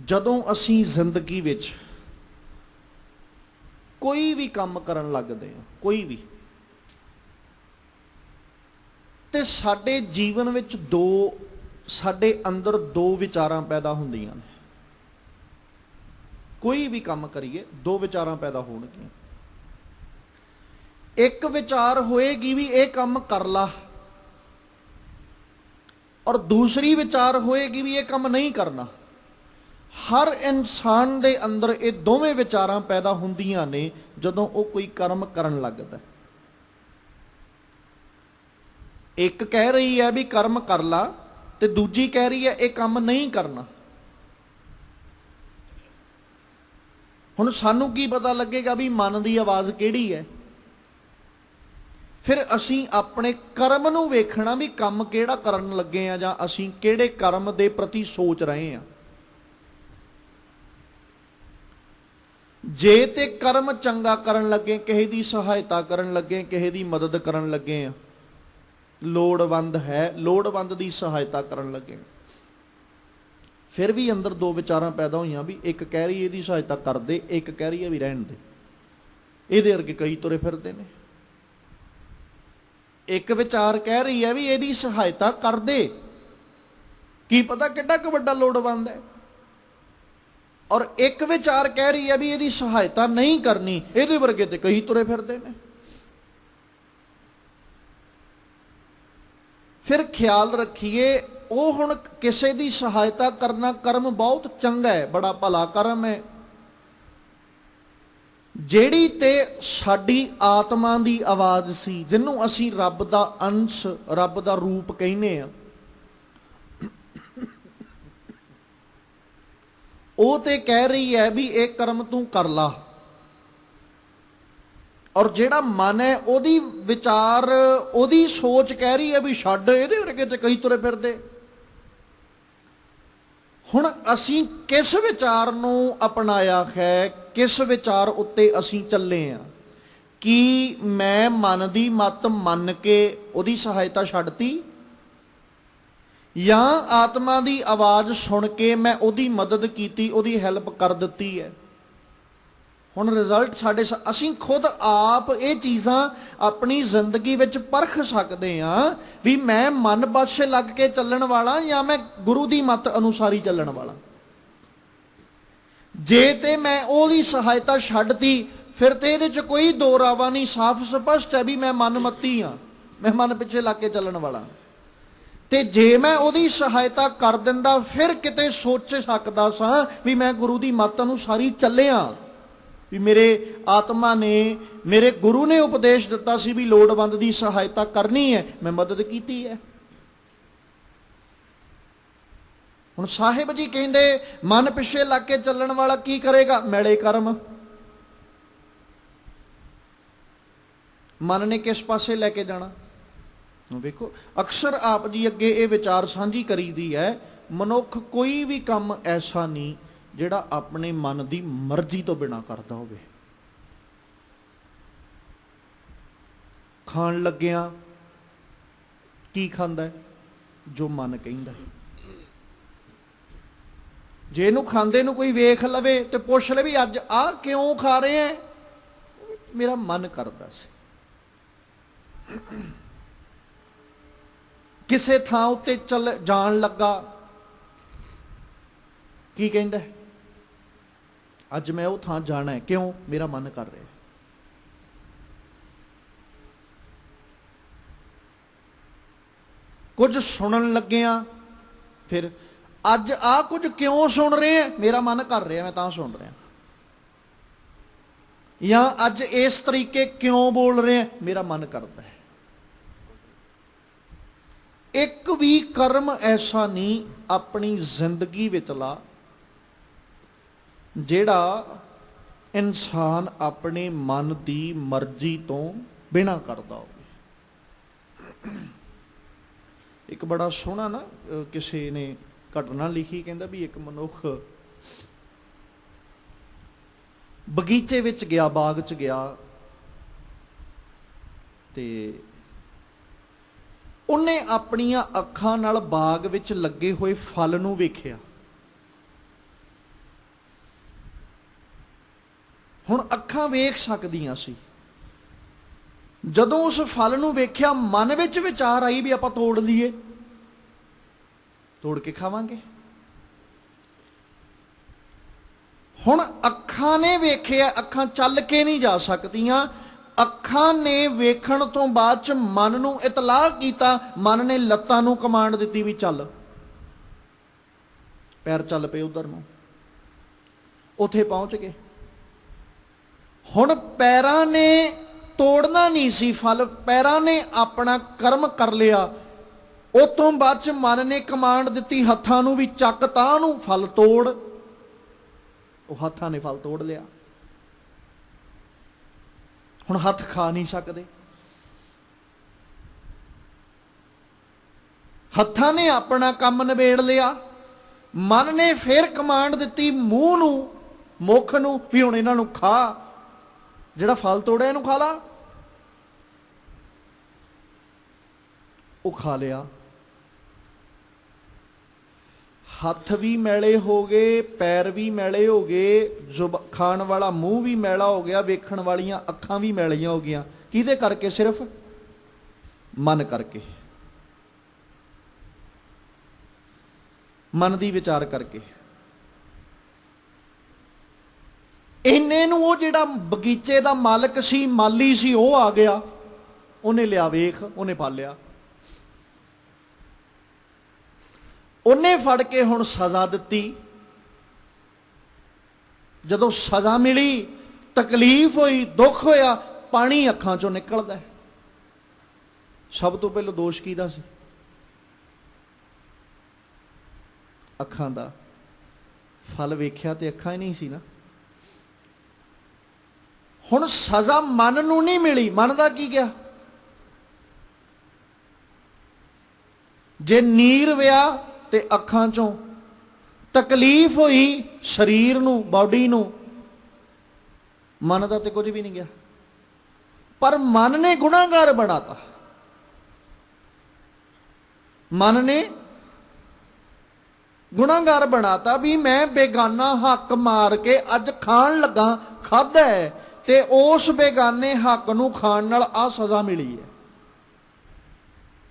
ਜਦੋਂ ਅਸੀਂ ਜ਼ਿੰਦਗੀ ਵਿੱਚ ਕੋਈ ਵੀ ਕੰਮ ਕਰਨ ਲੱਗਦੇ ਹਾਂ, ਕੋਈ ਵੀ, ਤੇ ਸਾਡੇ ਜੀਵਨ ਵਿੱਚ ਸਾਡੇ ਅੰਦਰ ਦੋ ਵਿਚਾਰਾਂ ਪੈਦਾ ਹੁੰਦੀਆਂ ਨੇ। ਕੋਈ ਵੀ ਕੰਮ ਕਰੀਏ ਦੋ ਵਿਚਾਰਾਂ ਪੈਦਾ ਹੋਣਗੀਆਂ। ਇੱਕ ਵਿਚਾਰ ਹੋਏਗੀ ਵੀ ਇਹ ਕੰਮ ਕਰ ਲਾ, ਔਰ ਦੂਸਰੀ ਵਿਚਾਰ ਹੋਏਗੀ ਵੀ ਇਹ ਕੰਮ ਨਹੀਂ ਕਰਨਾ। ਹਰ ਇਨਸਾਨ ਦੇ ਅੰਦਰ ਇਹ ਦੋਵੇਂ ਵਿਚਾਰਾਂ ਪੈਦਾ ਹੁੰਦੀਆਂ ਨੇ ਜਦੋਂ ਉਹ ਕੋਈ ਕਰਮ ਕਰਨ ਲੱਗਦਾ। ਇੱਕ ਕਹਿ ਰਹੀ ਹੈ ਵੀ ਕਰਮ ਕਰ ਲਾ, ਤੇ ਦੂਜੀ ਕਹਿ ਰਹੀ ਹੈ ਇਹ ਕੰਮ ਨਹੀਂ ਕਰਨਾ। ਹੁਣ ਸਾਨੂੰ ਕੀ ਪਤਾ ਲੱਗੇਗਾ ਵੀ ਮਨ ਦੀ ਆਵਾਜ਼ ਕਿਹੜੀ ਹੈ? ਫਿਰ ਅਸੀਂ ਆਪਣੇ ਕਰਮ ਨੂੰ ਵੇਖਣਾ ਵੀ ਕੰਮ ਕਿਹੜਾ ਕਰਨ ਲੱਗੇ ਆ, ਜਾਂ ਅਸੀਂ ਕਿਹੜੇ ਕਰਮ ਦੇ ਪ੍ਰਤੀ ਸੋਚ ਰਹੇ ਹਾਂ। ਜੇ ਤੇ ਕਰਮ ਚੰਗਾ ਕਰਨ ਲੱਗੇ, ਕਿਸੇ ਦੀ ਸਹਾਇਤਾ ਕਰਨ ਲੱਗੇ, ਕਿਸੇ ਦੀ ਮਦਦ ਕਰਨ ਲੱਗੇ ਆ, ਲੋੜਵੰਦ ਹੈ, ਲੋੜਵੰਦ ਦੀ ਸਹਾਇਤਾ ਕਰਨ ਲੱਗੇ, ਫਿਰ ਵੀ ਅੰਦਰ ਦੋ ਵਿਚਾਰਾਂ ਪੈਦਾ ਹੋਈਆਂ ਵੀ ਇੱਕ ਕਹਿ ਰਹੀ ਇਹਦੀ ਸਹਾਇਤਾ ਕਰਦੇ, ਇੱਕ ਕਹਿ ਰਹੀ ਹੈ ਵੀ ਰਹਿਣ ਦੇ, ਇਹਦੇ ਵਰਗੇ ਕਈ ਤੁਰੇ ਫਿਰਦੇ ਨੇ। ਇੱਕ ਵਿਚਾਰ ਕਹਿ ਰਹੀ ਹੈ ਵੀ ਇਹਦੀ ਸਹਾਇਤਾ ਕਰਦੇ, ਕੀ ਪਤਾ ਕਿੱਡਾ ਕੁ ਵੱਡਾ ਲੋੜਵੰਦ ਹੈ। ਔਰ ਇੱਕ ਵਿਚਾਰ ਕਹਿ ਰਹੀ ਹੈ ਵੀ ਇਹਦੀ ਸਹਾਇਤਾ ਨਹੀਂ ਕਰਨੀ, ਇਹਦੇ ਵਰਗੇ ਤੇ ਕਈ ਤੁਰੇ ਫਿਰਦੇ ਨੇ। ਫਿਰ ਖਿਆਲ ਰੱਖੀਏ, ਉਹ ਹੁਣ ਕਿਸੇ ਦੀ ਸਹਾਇਤਾ ਕਰਨਾ ਕਰਮ ਬਹੁਤ ਚੰਗਾ ਹੈ, ਬੜਾ ਭਲਾ ਕਰਮ ਹੈ। ਜਿਹੜੀ ਤੇ ਸਾਡੀ ਆਤਮਾ ਦੀ ਆਵਾਜ਼ ਸੀ, ਜਿਹਨੂੰ ਅਸੀਂ ਰੱਬ ਦਾ ਅੰਸ਼, ਰੱਬ ਦਾ ਰੂਪ ਕਹਿੰਦੇ ਆ, ਉਹ ਤੇ ਕਹਿ ਰਹੀ ਹੈ ਵੀ ਇਹ ਕਰਮ ਤੂੰ ਕਰ ਲਾ। ਔਰ ਜਿਹੜਾ ਮਨ ਹੈ, ਉਹਦੀ ਵਿਚਾਰ, ਉਹਦੀ ਸੋਚ ਕਹਿ ਰਹੀ ਹੈ ਵੀ ਛੱਡ, ਇਹਦੇ ਵਰਗੇ ਤੇ ਕਈ ਤੁਰੇ ਫਿਰਦੇ। ਹੁਣ ਅਸੀਂ ਕਿਸ ਵਿਚਾਰ ਨੂੰ ਅਪਣਾਇਆ ਹੈ, ਕਿਸ ਵਿਚਾਰ ਉੱਤੇ ਅਸੀਂ ਚੱਲੇ ਆ? ਕੀ ਮੈਂ ਮਨ ਦੀ ਮੱਤ ਮੰਨ ਕੇ ਉਹਦੀ ਸਹਾਇਤਾ ਛੱਡਤੀ, ਜਾਂ ਆਤਮਾ ਦੀ ਆਵਾਜ਼ ਸੁਣ ਕੇ ਮੈਂ ਉਹਦੀ ਮਦਦ ਕੀਤੀ, ਉਹਦੀ ਹੈਲਪ ਕਰ ਦਿੱਤੀ ਹੈ? ਹੁਣ ਰਿਜ਼ਲਟ ਸਾਡੇ, ਅਸੀਂ ਖੁਦ ਆਪ ਇਹ ਚੀਜ਼ਾਂ ਆਪਣੀ ਜ਼ਿੰਦਗੀ ਵਿੱਚ ਪਰਖ ਸਕਦੇ ਹਾਂ ਵੀ ਮੈਂ ਮਨ ਪਾਸੇ ਲੱਗ ਕੇ ਚੱਲਣ ਵਾਲਾ ਜਾਂ ਮੈਂ ਗੁਰੂ ਦੀ ਮੱਤ ਅਨੁਸਾਰੀ ਚੱਲਣ ਵਾਲਾ। ਜੇ ਤੇ ਮੈਂ ਉਹਦੀ ਸਹਾਇਤਾ ਛੱਡਤੀ, ਫਿਰ ਤੇ ਇਹਦੇ 'ਚ ਕੋਈ ਦੋ ਰਾਵਾ ਨਹੀਂ, ਸਾਫ਼ ਸਪਸ਼ਟ ਹੈ ਵੀ ਮੈਂ ਮਨਮੱਤੀ ਹਾਂ, ਮੈਂ ਮਨ ਪਿੱਛੇ ਲੱਗ ਕੇ ਚੱਲਣ ਵਾਲਾ। ਤੇ ਜੇ ਮੈਂ ਉਹਦੀ ਸਹਾਇਤਾ ਕਰ ਦਿੰਦਾ, ਫਿਰ ਕਿਤੇ ਸੋਚ ਸਕਦਾ ਸਾਂ ਵੀ ਮੈਂ ਗੁਰੂ ਦੀ ਮੱਤ ਅਨੁਸਾਰੀ ਚੱਲਿਆ, ਵੀ ਮੇਰੇ ਆਤਮਾ ਨੇ, ਮੇਰੇ ਗੁਰੂ ਨੇ ਉਪਦੇਸ਼ ਦਿੱਤਾ ਸੀ ਵੀ ਲੋੜਵੰਦ ਦੀ ਸਹਾਇਤਾ ਕਰਨੀ ਹੈ, ਮੈਂ ਮਦਦ ਕੀਤੀ ਹੈ। ਹੁਣ ਸਾਹਿਬ ਜੀ ਕਹਿੰਦੇ ਮਨ ਪਿੱਛੇ ਲੱਗ ਕੇ ਚੱਲਣ ਵਾਲਾ ਕੀ ਕਰੇਗਾ? ਮੈਲੇ ਕਰਮ। ਮਨ ਨੇ ਕਿਸ ਪਾਸੇ ਲੈ ਕੇ ਜਾਣਾ? ਵੇਖੋ, ਅਕਸਰ ਆਪ ਜੀ ਅੱਗੇ ਇਹ ਵਿਚਾਰ ਸਾਂਝੀ ਕਰੀਦੀ ਹੈ, ਮਨੁੱਖ ਕੋਈ ਵੀ ਕੰਮ ਐਸਾ ਨਹੀਂ ਜਿਹੜਾ ਆਪਣੇ ਮਨ ਦੀ ਮਰਜ਼ੀ ਤੋਂ ਬਿਨਾਂ ਕਰਦਾ ਹੋਵੇ। ਖਾਣ ਲੱਗਿਆ ਕੀ ਖਾਂਦਾ ਹੈ? ਜੋ ਮਨ ਕਹਿੰਦਾ ਹੈ। ਜੇ ਇਹਨੂੰ ਖਾਂਦੇ ਨੂੰ ਕੋਈ ਵੇਖ ਲਵੇ ਤੇ ਪੁੱਛ ਲਵੇ ਵੀ ਅੱਜ ਆਹ ਕਿਉਂ ਖਾ ਰਹੇ ਹੈ? ਮੇਰਾ ਮਨ ਕਰਦਾ ਸੀ। ਕਿਸੇ ਥਾਂ ਉੱਤੇ ਚੱਲ ਜਾਣ ਲੱਗਾ, ਕੀ ਕਹਿੰਦਾ? ਅੱਜ ਮੈਂ ਉਹ ਥਾਂ ਜਾਣਾ ਹੈ, ਕਿਉਂ? ਮੇਰਾ ਮਨ ਕਰ ਰਿਹਾ। ਕੁਝ ਸੁਣਨ ਲੱਗਿਆ, ਫਿਰ ਅੱਜ ਆ ਕੁਝ ਕਿਉਂ ਸੁਣ ਰਹੇ ਆ? ਮੇਰਾ ਮਨ ਕਰ ਰਿਹਾ, ਮੈਂ ਤਾਂ ਸੁਣ ਰਿਹਾ। ਜਾਂ ਅੱਜ ਇਸ ਤਰੀਕੇ ਕਿਉਂ ਬੋਲ ਰਹੇ ਆ? ਮੇਰਾ ਮਨ ਕਰਦਾ ਹੈ। ਇੱਕ ਵੀ ਕਰਮ ਐਸਾ ਨਹੀਂ ਆਪਣੀ ਜ਼ਿੰਦਗੀ ਵਿਚਲਾ ਜਿਹੜਾ ਇਨਸਾਨ ਆਪਣੇ ਮਨ ਦੀ ਮਰਜ਼ੀ ਤੋਂ ਬਿਨਾਂ ਕਰਦਾ ਹੋਵੇ। ਇੱਕ ਬੜਾ ਸੋਹਣਾ ਨਾ ਕਿਸੇ ਨੇ ਘਟਨਾ ਲਿਖੀ, ਕਹਿੰਦਾ ਵੀ ਇੱਕ ਮਨੁੱਖ ਬਗੀਚੇ ਵਿੱਚ ਗਿਆ, ਬਾਗ 'ਚ ਗਿਆ, ਤੇ ਉਹਨੇ ਆਪਣੀਆਂ ਅੱਖਾਂ ਨਾਲ ਬਾਗ ਵਿੱਚ ਲੱਗੇ ਹੋਏ ਫਲ ਨੂੰ ਵੇਖਿਆ। ਹੁਣ ਅੱਖਾਂ ਵੇਖ ਸਕਦੀਆਂ ਸੀ। ਜਦੋਂ ਉਸ ਫਲ ਨੂੰ ਵੇਖਿਆ, ਮਨ ਵਿੱਚ ਵਿਚਾਰ ਆਈ ਵੀ ਆਪਾਂ ਤੋੜ ਲਈਏ, ਤੋੜ ਕੇ ਖਾਵਾਂਗੇ। ਹੁਣ ਅੱਖਾਂ ਨੇ ਵੇਖਿਆ, ਅੱਖਾਂ ਚੱਲ ਕੇ ਨਹੀਂ ਜਾ ਸਕਦੀਆਂ। ਅੱਖਾਂ ਨੇ ਵੇਖਣ ਤੋਂ ਬਾਅਦ ਚ ਮਨ ਨੂੰ ਇਤਲਾਹ ਕੀਤਾ, ਮਨ ਨੇ ਲੱਤਾਂ ਨੂੰ ਕਮਾਂਡ ਦਿੱਤੀ ਵੀ ਚੱਲ। ਪੈਰ ਚੱਲ ਪਏ ਉਧਰ ਨੂੰ, ਉੱਥੇ ਪਹੁੰਚ ਗਏ। ਹੁਣ ਪੈਰਾਂ ਨੇ ਤੋੜਨਾ ਨਹੀਂ ਸੀ ਫਲ, ਪੈਰਾਂ ਨੇ ਆਪਣਾ ਕਰਮ ਕਰ ਲਿਆ। ਉਹ ਤੋਂ ਬਾਅਦ ਚ ਮਨ ਨੇ ਕਮਾਂਡ ਦਿੱਤੀ ਹੱਥਾਂ ਨੂੰ ਵੀ ਚੱਕ ਤਾਂ ਨੂੰ ਫਲ ਤੋੜ। ਉਹ ਹੱਥਾਂ ਨੇ ਫਲ ਤੋੜ ਲਿਆ। ਹੁਣ ਹੱਥ ਖਾ ਨਹੀਂ ਸਕਦੇ। ਹੱਥਾਂ ਨੇ ਆਪਣਾ ਕੰਮ ਨਿਬੇੜ ਲਿਆ। ਮਨ ਨੇ ਫੇਰ ਕਮਾਂਡ ਦਿੱਤੀ ਮੂੰਹ ਨੂੰ, ਮੁੱਖ ਨੂੰ ਵੀ ਹੁਣ ਇਹਨਾਂ ਨੂੰ ਖਾ, ਜਿਹੜਾ ਫਲ ਤੋੜਿਆ ਇਹਨੂੰ ਖਾ ਲਾ। ਉਹ ਖਾ ਲਿਆ। ਹੱਥ ਵੀ ਮੈਲੇ ਹੋ ਗਏ, ਪੈਰ ਵੀ ਮੈਲੇ ਹੋ ਗਏ, ਖਾਣ ਵਾਲਾ ਮੂੰਹ ਵੀ ਮੈਲਾ ਹੋ ਗਿਆ, ਵੇਖਣ ਵਾਲੀਆਂ ਅੱਖਾਂ ਵੀ ਮੈਲੀਆਂ ਹੋ ਗਈਆਂ। ਕਿਹਦੇ ਕਰਕੇ? ਸਿਰਫ ਮਨ ਕਰਕੇ। मन की विचार करके। इन्ने नूं वो जिहड़ा बगीचे का मालक सी, माली सी, वो आ गया, उन्हें लिया वेख, उन्हें पालिया, उन्हें फड़ के हुण सज़ा दिती। जदों सज़ा मिली, तकलीफ हुई, दुख होया, पानी अखां चों निकलदा है। सब तो पहले दोष किहदा सी? अखां दा। फल वेख्या ते अखां ही नहीं सी ना। हुण सज़ा मन नूं नहीं मिली, मन दा की गया? जे नीर विया ते अखां चों, तकलीफ हुई शरीर नूं, बॉडी नूं, मन दा ते कुछ भी नहीं गया। पर मन ने गुनाहगार बनाता। मन ने गुनाहगार बनाता भी मैं बेगाना हक मार के अज खाण लगा, खाधा है, ते उस बेगाने हक नूं खाण नाल आ सज़ा मिली है।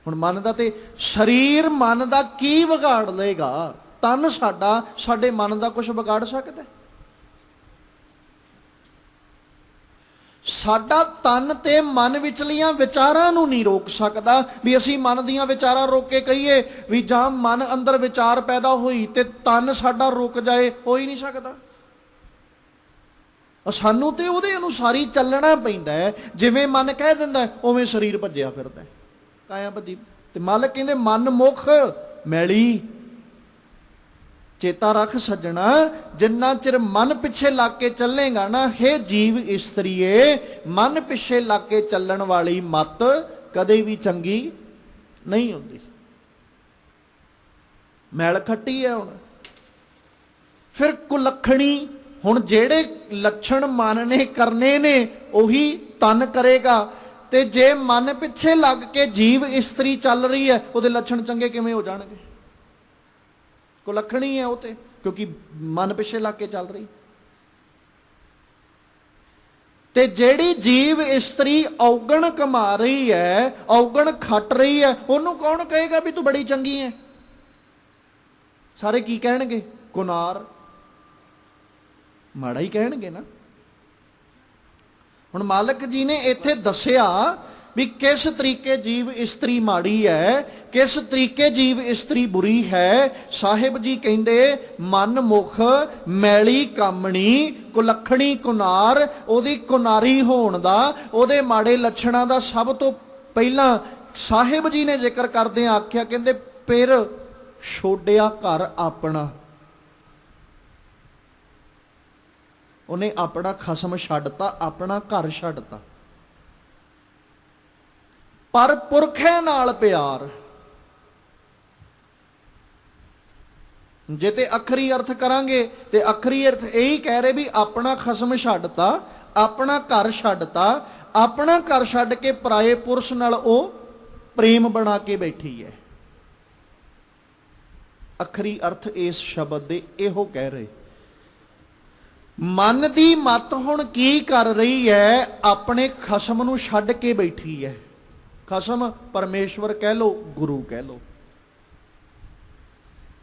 हुण मन दा ते शरीर मन दा की विगाड़ लेगा? तन साडा साडे मन दा कुछ विगाड़ सकदा? साडा तन ते मन विचलियां विचारां नूं नहीं रोक सकदा भी असीं मन दियां विचारां रोक के कहिए भी जां मन अंदर विचार पैदा होई ते तन साडा रुक जाए, हो ही नहीं सकदा। सानू ते उहदे अनुसार ही चलना पैंदा है। जिवें मन कह दिंदा है उवें शरीर भज्जिया फिरदा है, काया भज्जी। ते मालक कहंदे मन मुख मैली। चेता रख सज्जणा, जिन्ना चिर मन पिछे लग के चलेगा ना, हे जीव इस्त्रीए, मन पिछे लग के चलण वाली मत कदे भी चंगी नहीं होंदी। मैल खट्टी है। हुण फिर कुलखणी, हुण जेड़े लक्षण मन ने करने ने उही तन करेगा। ते जे मन पिछे लग के जीव इस्त्री चल रही है, उहदे लक्षण चंगे किवें हो जाणगे? कुलखणी है उते, क्योंकि मन पिछे लग के चल रही। ते जेड़ी जीव इस्त्री औगण कमा रही है, औगण खट रही है, उन्होंने कौन कहेगा भी तू बड़ी चंगी है? सारे की कहणगे? कुनार, माड़ा ही कहणगे ना। हुण मालक जी ने इत्थे दसिया भी किस तरीके जीव इस्त्री माड़ी है, किस तरीके जीव इस्त्री बुरी है। साहिब जी कहंदे मन मुख मैली कामणी, कुलखणी कुनार, ओदी कुनारी होण दा, ओदे माड़े लक्षणां दा सब तो पहला साहिब जी ने जिक्र करदे आख्या, कहंदे फिर छोड़िया घर अपना। उन्हें अपना खसम छड्डता, अपना घर छड्डता। पर पुरखे नाल प्यार, जे ते अखरी अर्थ करांगे ते अखरी अर्थ यही कह रहे भी अपना खसम छड्डता, अपना घर छड्डता। अपना घर छड्ड के पराए पुरुष नाल ओ प्रेम बना के बैठी है। अखरी अर्थ इस शब्द दे इहो कह रहे। मन दी मत हुण की कर रही है? अपने खसम नूं छड्ड के बैठी है। खसम परमेश्वर कह लो, गुरु कह लो।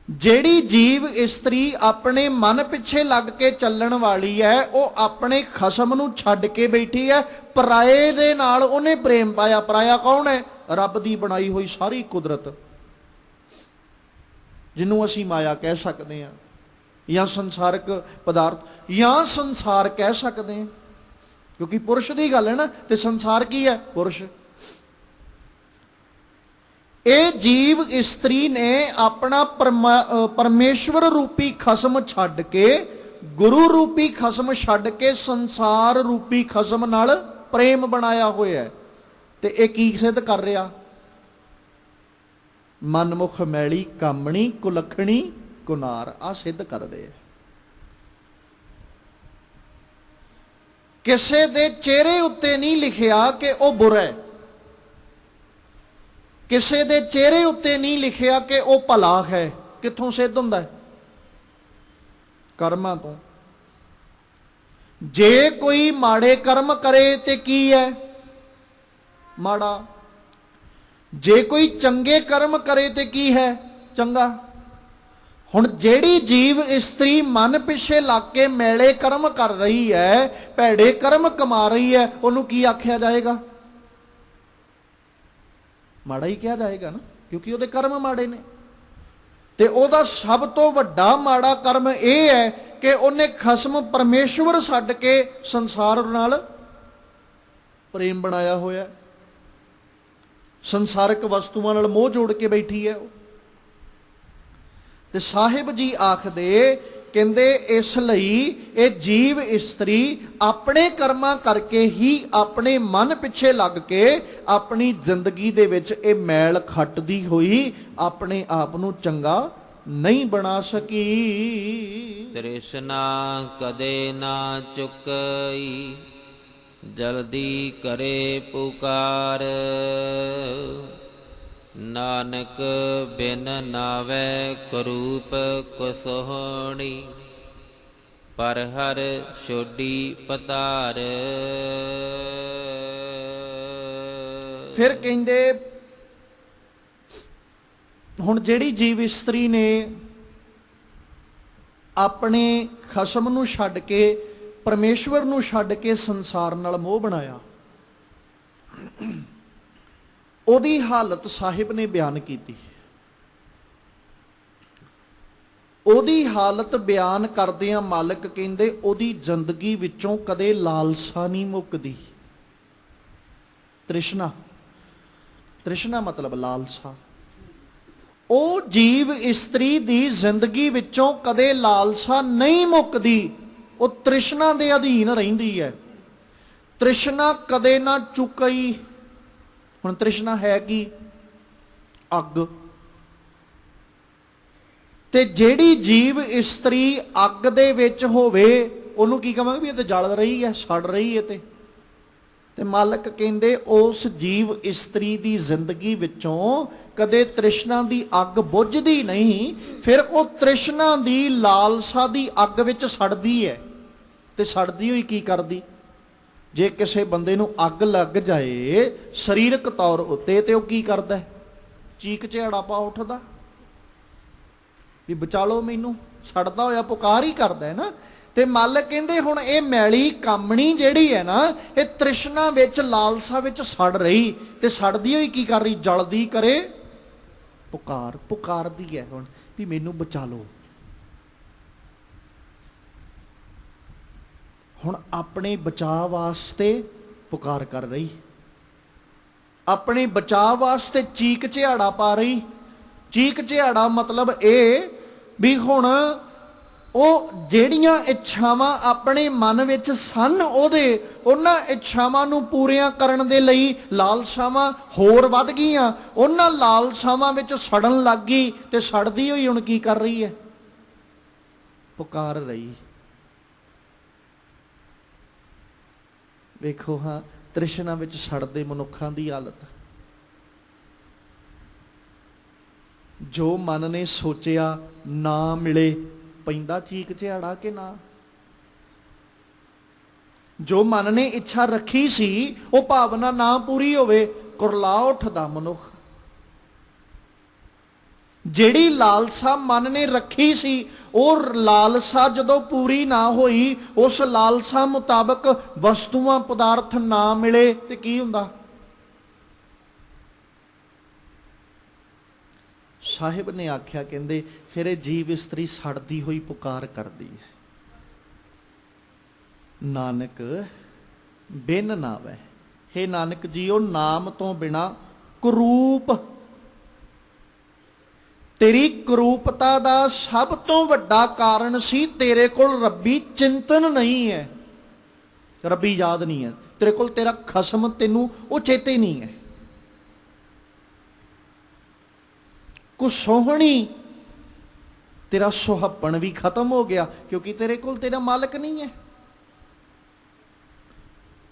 जेड़ी जीव इस्त्री अपने मन पिछे लग के चलण वाली है, वो अपने खसम नूं छड्ड के बैठी है। पराए दे नाल उन्हें प्रेम पाया। पराया कौन है? रब दी बनाई हुई सारी कुदरत, जिन्हों असीं माया कह सकते हैं, या संसारक पदार्थ, या संसार कह सकते हैं, क्योंकि पुरुष की गल है ना। तो संसार की है? पुरुष। ये जीव इस्त्री ने अपना परमेश्वर रूपी खसम छड्ड के, गुरु रूपी खसम छड्ड के संसार रूपी खसम नाल प्रेम बनाया होया है। ते ये की सिद्ध कर रहा? मनमुख मैली कामणी, कुलखणी कुनार, आ सिद्ध कर रहे। किसे दे चेहरे उत्ते नहीं लिखिया कि वह बुरा है, किसे दे चेहरे उत्ते नहीं लिखिया कि वह भला है। कित्थों सिद्ध हुंदा है? कर्मां तो। जे कोई माड़े कर्म करे ते की है? माड़ा। जे कोई चंगे कर्म करे ते की है? चंगा। ਹੁਣ ਜਿਹੜੀ ਜੀਵ ਇਸਤਰੀ ਮਨ ਪਿੱਛੇ ਲੱਗ ਕੇ ਮੈਲੇ ਕਰਮ ਕਰ ਰਹੀ ਹੈ, ਭੈੜੇ ਕਰਮ ਕਮਾ ਰਹੀ ਹੈ, ਉਹਨੂੰ ਕੀ ਆਖਿਆ ਜਾਏਗਾ? ਮਾੜਾ ਹੀ ਕਿਹਾ ਜਾਏਗਾ ਨਾ, ਕਿਉਂਕਿ ਉਹਦੇ ਕਰਮ ਮਾੜੇ ਨੇ। ਤੇ ਉਹਦਾ ਸਭ ਤੋਂ ਵੱਡਾ ਮਾੜਾ ਕਰਮ ਇਹ ਹੈ ਕਿ ਉਹਨੇ ਖਸਮ ਪਰਮੇਸ਼ਵਰ ਛੱਡ ਕੇ ਸੰਸਾਰ ਨਾਲ ਪ੍ਰੇਮ ਬਣਾਇਆ ਹੋਇਆ, ਸੰਸਾਰਿਕ ਵਸਤੂਆਂ ਨਾਲ ਮੋਹ ਜੋੜ ਕੇ ਬੈਠੀ ਹੈ ਉਹ। ਤੇ ਸਾਹਿਬ ਜੀ ਆਖਦੇ, ਕਹਿੰਦੇ ਇਸ ਲਈ ਇਹ ਜੀਵ ਇਸਤਰੀ ਆਪਣੇ ਕਰਮਾਂ ਕਰਕੇ ਹੀ ਆਪਣੇ ਮਨ ਪਿੱਛੇ ਲੱਗ ਕੇ ਆਪਣੀ ਜ਼ਿੰਦਗੀ ਦੇ ਵਿੱਚ ਇਹ ਮੈਲ ਖੱਟਦੀ ਹੋਈ ਆਪਣੇ ਆਪ ਨੂੰ ਚੰਗਾ ਨਹੀਂ ਬਣਾ ਸਕੀ। ਤ੍ਰਿਸ਼ਨਾ ਕਦੇ ਨਾ ਚੁਕਈ, ਜਲਦੀ ਕਰੇ ਪੁਕਾਰ। ਨਾਨਕ ਬਿਨ ਨਾਵੈ ਕਰੂਪ ਕੁਸੋਹਣੀ, ਪਰ ਹਰ ਛੋਡੀ ਪਤਾਰ। ਫਿਰ ਕਹਿੰਦੇ ਹੁਣ ਜਿਹੜੀ ਜੀਵ ਇਸਤਰੀ ਨੇ ਆਪਣੇ ਖਸਮ ਨੂੰ ਛੱਡ ਕੇ ਪਰਮੇਸ਼ਵਰ ਨੂੰ ਛੱਡ ਕੇ ਸੰਸਾਰ ਨਾਲ ਮੋਹ ਬਣਾਇਆ, ਉਹਦੀ ਹਾਲਤ ਸਾਹਿਬ ਨੇ ਬਿਆਨ ਕੀਤੀ। ਉਹਦੀ ਹਾਲਤ ਬਿਆਨ ਕਰਦਿਆਂ ਮਾਲਕ ਕਹਿੰਦੇ ਉਹਦੀ ਜ਼ਿੰਦਗੀ ਵਿੱਚੋਂ ਕਦੇ ਲਾਲਸਾ ਨਹੀਂ ਮੁੱਕਦੀ। ਤ੍ਰਿਸ਼ਨਾ, ਤ੍ਰਿਸ਼ਨਾ ਮਤਲਬ ਲਾਲਸਾ। ਉਹ ਜੀਵ ਇਸਤਰੀ ਦੀ ਜ਼ਿੰਦਗੀ ਵਿੱਚੋਂ ਕਦੇ ਲਾਲਸਾ ਨਹੀਂ ਮੁੱਕਦੀ, ਉਹ ਤ੍ਰਿਸ਼ਨਾ ਦੇ ਅਧੀਨ ਰਹਿੰਦੀ ਹੈ। ਤ੍ਰਿਸ਼ਨਾ ਕਦੇ ਨਾ ਚੁਕਈ। ਹੁਣ ਤ੍ਰਿਸ਼ਨਾ ਹੈ ਕੀ? ਅੱਗ। ਤੇ ਜਿਹੜੀ ਜੀਵ ਇਸਤਰੀ ਅੱਗ ਦੇ ਵਿੱਚ ਹੋਵੇ ਉਹਨੂੰ ਕੀ ਕਹਾਂਗੇ? ਵੀ ਇਹ ਤੇ ਜਲ ਰਹੀ ਹੈ, ਸੜ ਰਹੀ ਹੈ। ਤੇ ਮਾਲਕ ਕਹਿੰਦੇ ਉਸ ਜੀਵ ਇਸਤਰੀ ਦੀ ਜ਼ਿੰਦਗੀ ਵਿੱਚੋਂ ਕਦੇ ਤ੍ਰਿਸ਼ਨਾ ਦੀ ਅੱਗ ਬੁਝਦੀ ਨਹੀਂ, ਫਿਰ ਉਹ ਤ੍ਰਿਸ਼ਨਾ ਦੀ ਲਾਲਸਾ ਦੀ ਅੱਗ ਵਿੱਚ ਸੜਦੀ ਹੈ। ਤੇ ਸੜਦੀ ਹੋਈ ਕੀ ਕਰਦੀ? ਜੇ ਕਿਸੇ ਬੰਦੇ ਨੂੰ ਅੱਗ ਲੱਗ ਜਾਏ ਸਰੀਰਕ ਤੌਰ ਉੱਤੇ ਤੇ ਉਹ ਕੀ ਕਰਦਾ? ਚੀਕ ਝਿਹਾੜਾ ਪਾ ਉੱਠਦਾ ਵੀ ਬਚਾ ਲਓ ਮੈਨੂੰ, ਸੜਦਾ ਹੋਇਆ ਪੁਕਾਰ ਹੀ ਕਰਦਾ ਹੈ ਨਾ। ਤੇ ਮਾਲਕ ਕਹਿੰਦੇ ਹੁਣ ਇਹ ਮੈਲੀ ਕਾਮਣੀ ਜਿਹੜੀ ਹੈ ਨਾ, ਇਹ ਤ੍ਰਿਸ਼ਨਾ ਵਿੱਚ ਲਾਲਸਾ ਵਿੱਚ ਸੜ ਰਹੀ, ਤੇ ਸੜਦੀ ਹੋਈ ਕੀ ਕਰ ਰਹੀ? ਜਲਦੀ ਕਰੇ ਪੁਕਾਰ, ਪੁਕਾਰਦੀ ਹੈ ਹੁਣ ਵੀ ਮੈਨੂੰ ਬਚਾ ਲਓ। ਹੁਣ ਆਪਣੇ ਬਚਾਅ ਵਾਸਤੇ ਪੁਕਾਰ ਕਰ ਰਹੀ, ਆਪਣੇ ਬਚਾਅ ਵਾਸਤੇ ਚੀਕ ਝਿਹਾੜਾ ਪਾ ਰਹੀ। ਚੀਕ ਝਿਹਾੜਾ ਮਤਲਬ ਇਹ ਵੀ ਹੁਣ ਉਹ ਜਿਹੜੀਆਂ ਇੱਛਾਵਾਂ ਆਪਣੇ ਮਨ ਵਿੱਚ ਸਨ ਉਹਦੇ, ਉਹਨਾਂ ਇੱਛਾਵਾਂ ਨੂੰ ਪੂਰੀਆਂ ਕਰਨ ਦੇ ਲਈ ਲਾਲਸਾਵਾਂ ਹੋਰ ਵੱਧ ਗਈਆਂ, ਉਹਨਾਂ ਲਾਲਸਾਵਾਂ ਵਿੱਚ ਸੜਨ ਲੱਗ ਗਈ। ਤੇ ਸੜਦੀ ਹੋਈ ਹੁਣ ਕੀ ਕਰ ਰਹੀ ਹੈ? ਪੁਕਾਰ ਰਹੀ। ਵੇਖੋ ਹਾਂ ਤ੍ਰਿਸ਼ਨਾ ਵਿੱਚ ਸੜਦੇ ਮਨੁੱਖਾਂ ਦੀ ਹਾਲਤ। ਜੋ ਮਨ ਨੇ ਸੋਚਿਆ ਨਾ ਮਿਲੇ, ਪੈਂਦਾ ਚੀਕ ਝਿਹਾੜਾ ਕਿ ਨਾ? ਜੋ ਮਨ ਨੇ ਇੱਛਾ ਰੱਖੀ ਸੀ ਉਹ ਭਾਵਨਾ ਨਾ ਪੂਰੀ ਹੋਵੇ, ਕੁਰਲਾ ਉੱਠਦਾ ਮਨੁੱਖ। ਜਿਹੜੀ ਲਾਲਸਾ ਮਨ ਨੇ ਰੱਖੀ ਸੀ ਉਹ ਲਾਲਸਾ ਜਦੋਂ ਪੂਰੀ ਨਾ ਹੋਈ, ਉਸ ਲਾਲਸਾ ਮੁਤਾਬਕ ਵਸਤੂਆਂ ਪਦਾਰਥ ਨਾ ਮਿਲੇ ਤੇ ਕੀ ਹੁੰਦਾ? ਸਾਹਿਬ ਨੇ ਆਖਿਆ, ਕਹਿੰਦੇ ਫਿਰ ਇਹ ਜੀਵ ਇਸਤਰੀ ਸੜਦੀ ਹੋਈ ਪੁਕਾਰ ਕਰਦੀ ਹੈ। ਨਾਨਕ ਬਿਨ ਨਾਵੈ, ਹੇ ਨਾਨਕ ਜੀਓ ਨਾਮ ਤੋਂ ਬਿਨਾ ਕਰੂਪ, ਤੇਰੀ ਕਰੂਪਤਾ ਦਾ ਸਭ ਤੋਂ ਵੱਡਾ ਕਾਰਨ ਸੀ ਤੇਰੇ ਕੋਲ ਰੱਬੀ ਚਿੰਤਨ ਨਹੀਂ ਹੈ, ਰੱਬੀ ਯਾਦ ਨਹੀਂ ਹੈ ਤੇਰੇ ਕੋਲ, ਤੇਰਾ ਖਸਮ ਤੈਨੂੰ ਉਹ ਚੇਤੇ ਨਹੀਂ ਹੈ। ਕੁਸੋਹਣੀ, ਤੇਰਾ ਸੁਹੱਪਣ ਵੀ ਖਤਮ ਹੋ ਗਿਆ ਕਿਉਂਕਿ ਤੇਰੇ ਕੋਲ ਤੇਰਾ ਮਾਲਕ ਨਹੀਂ ਹੈ।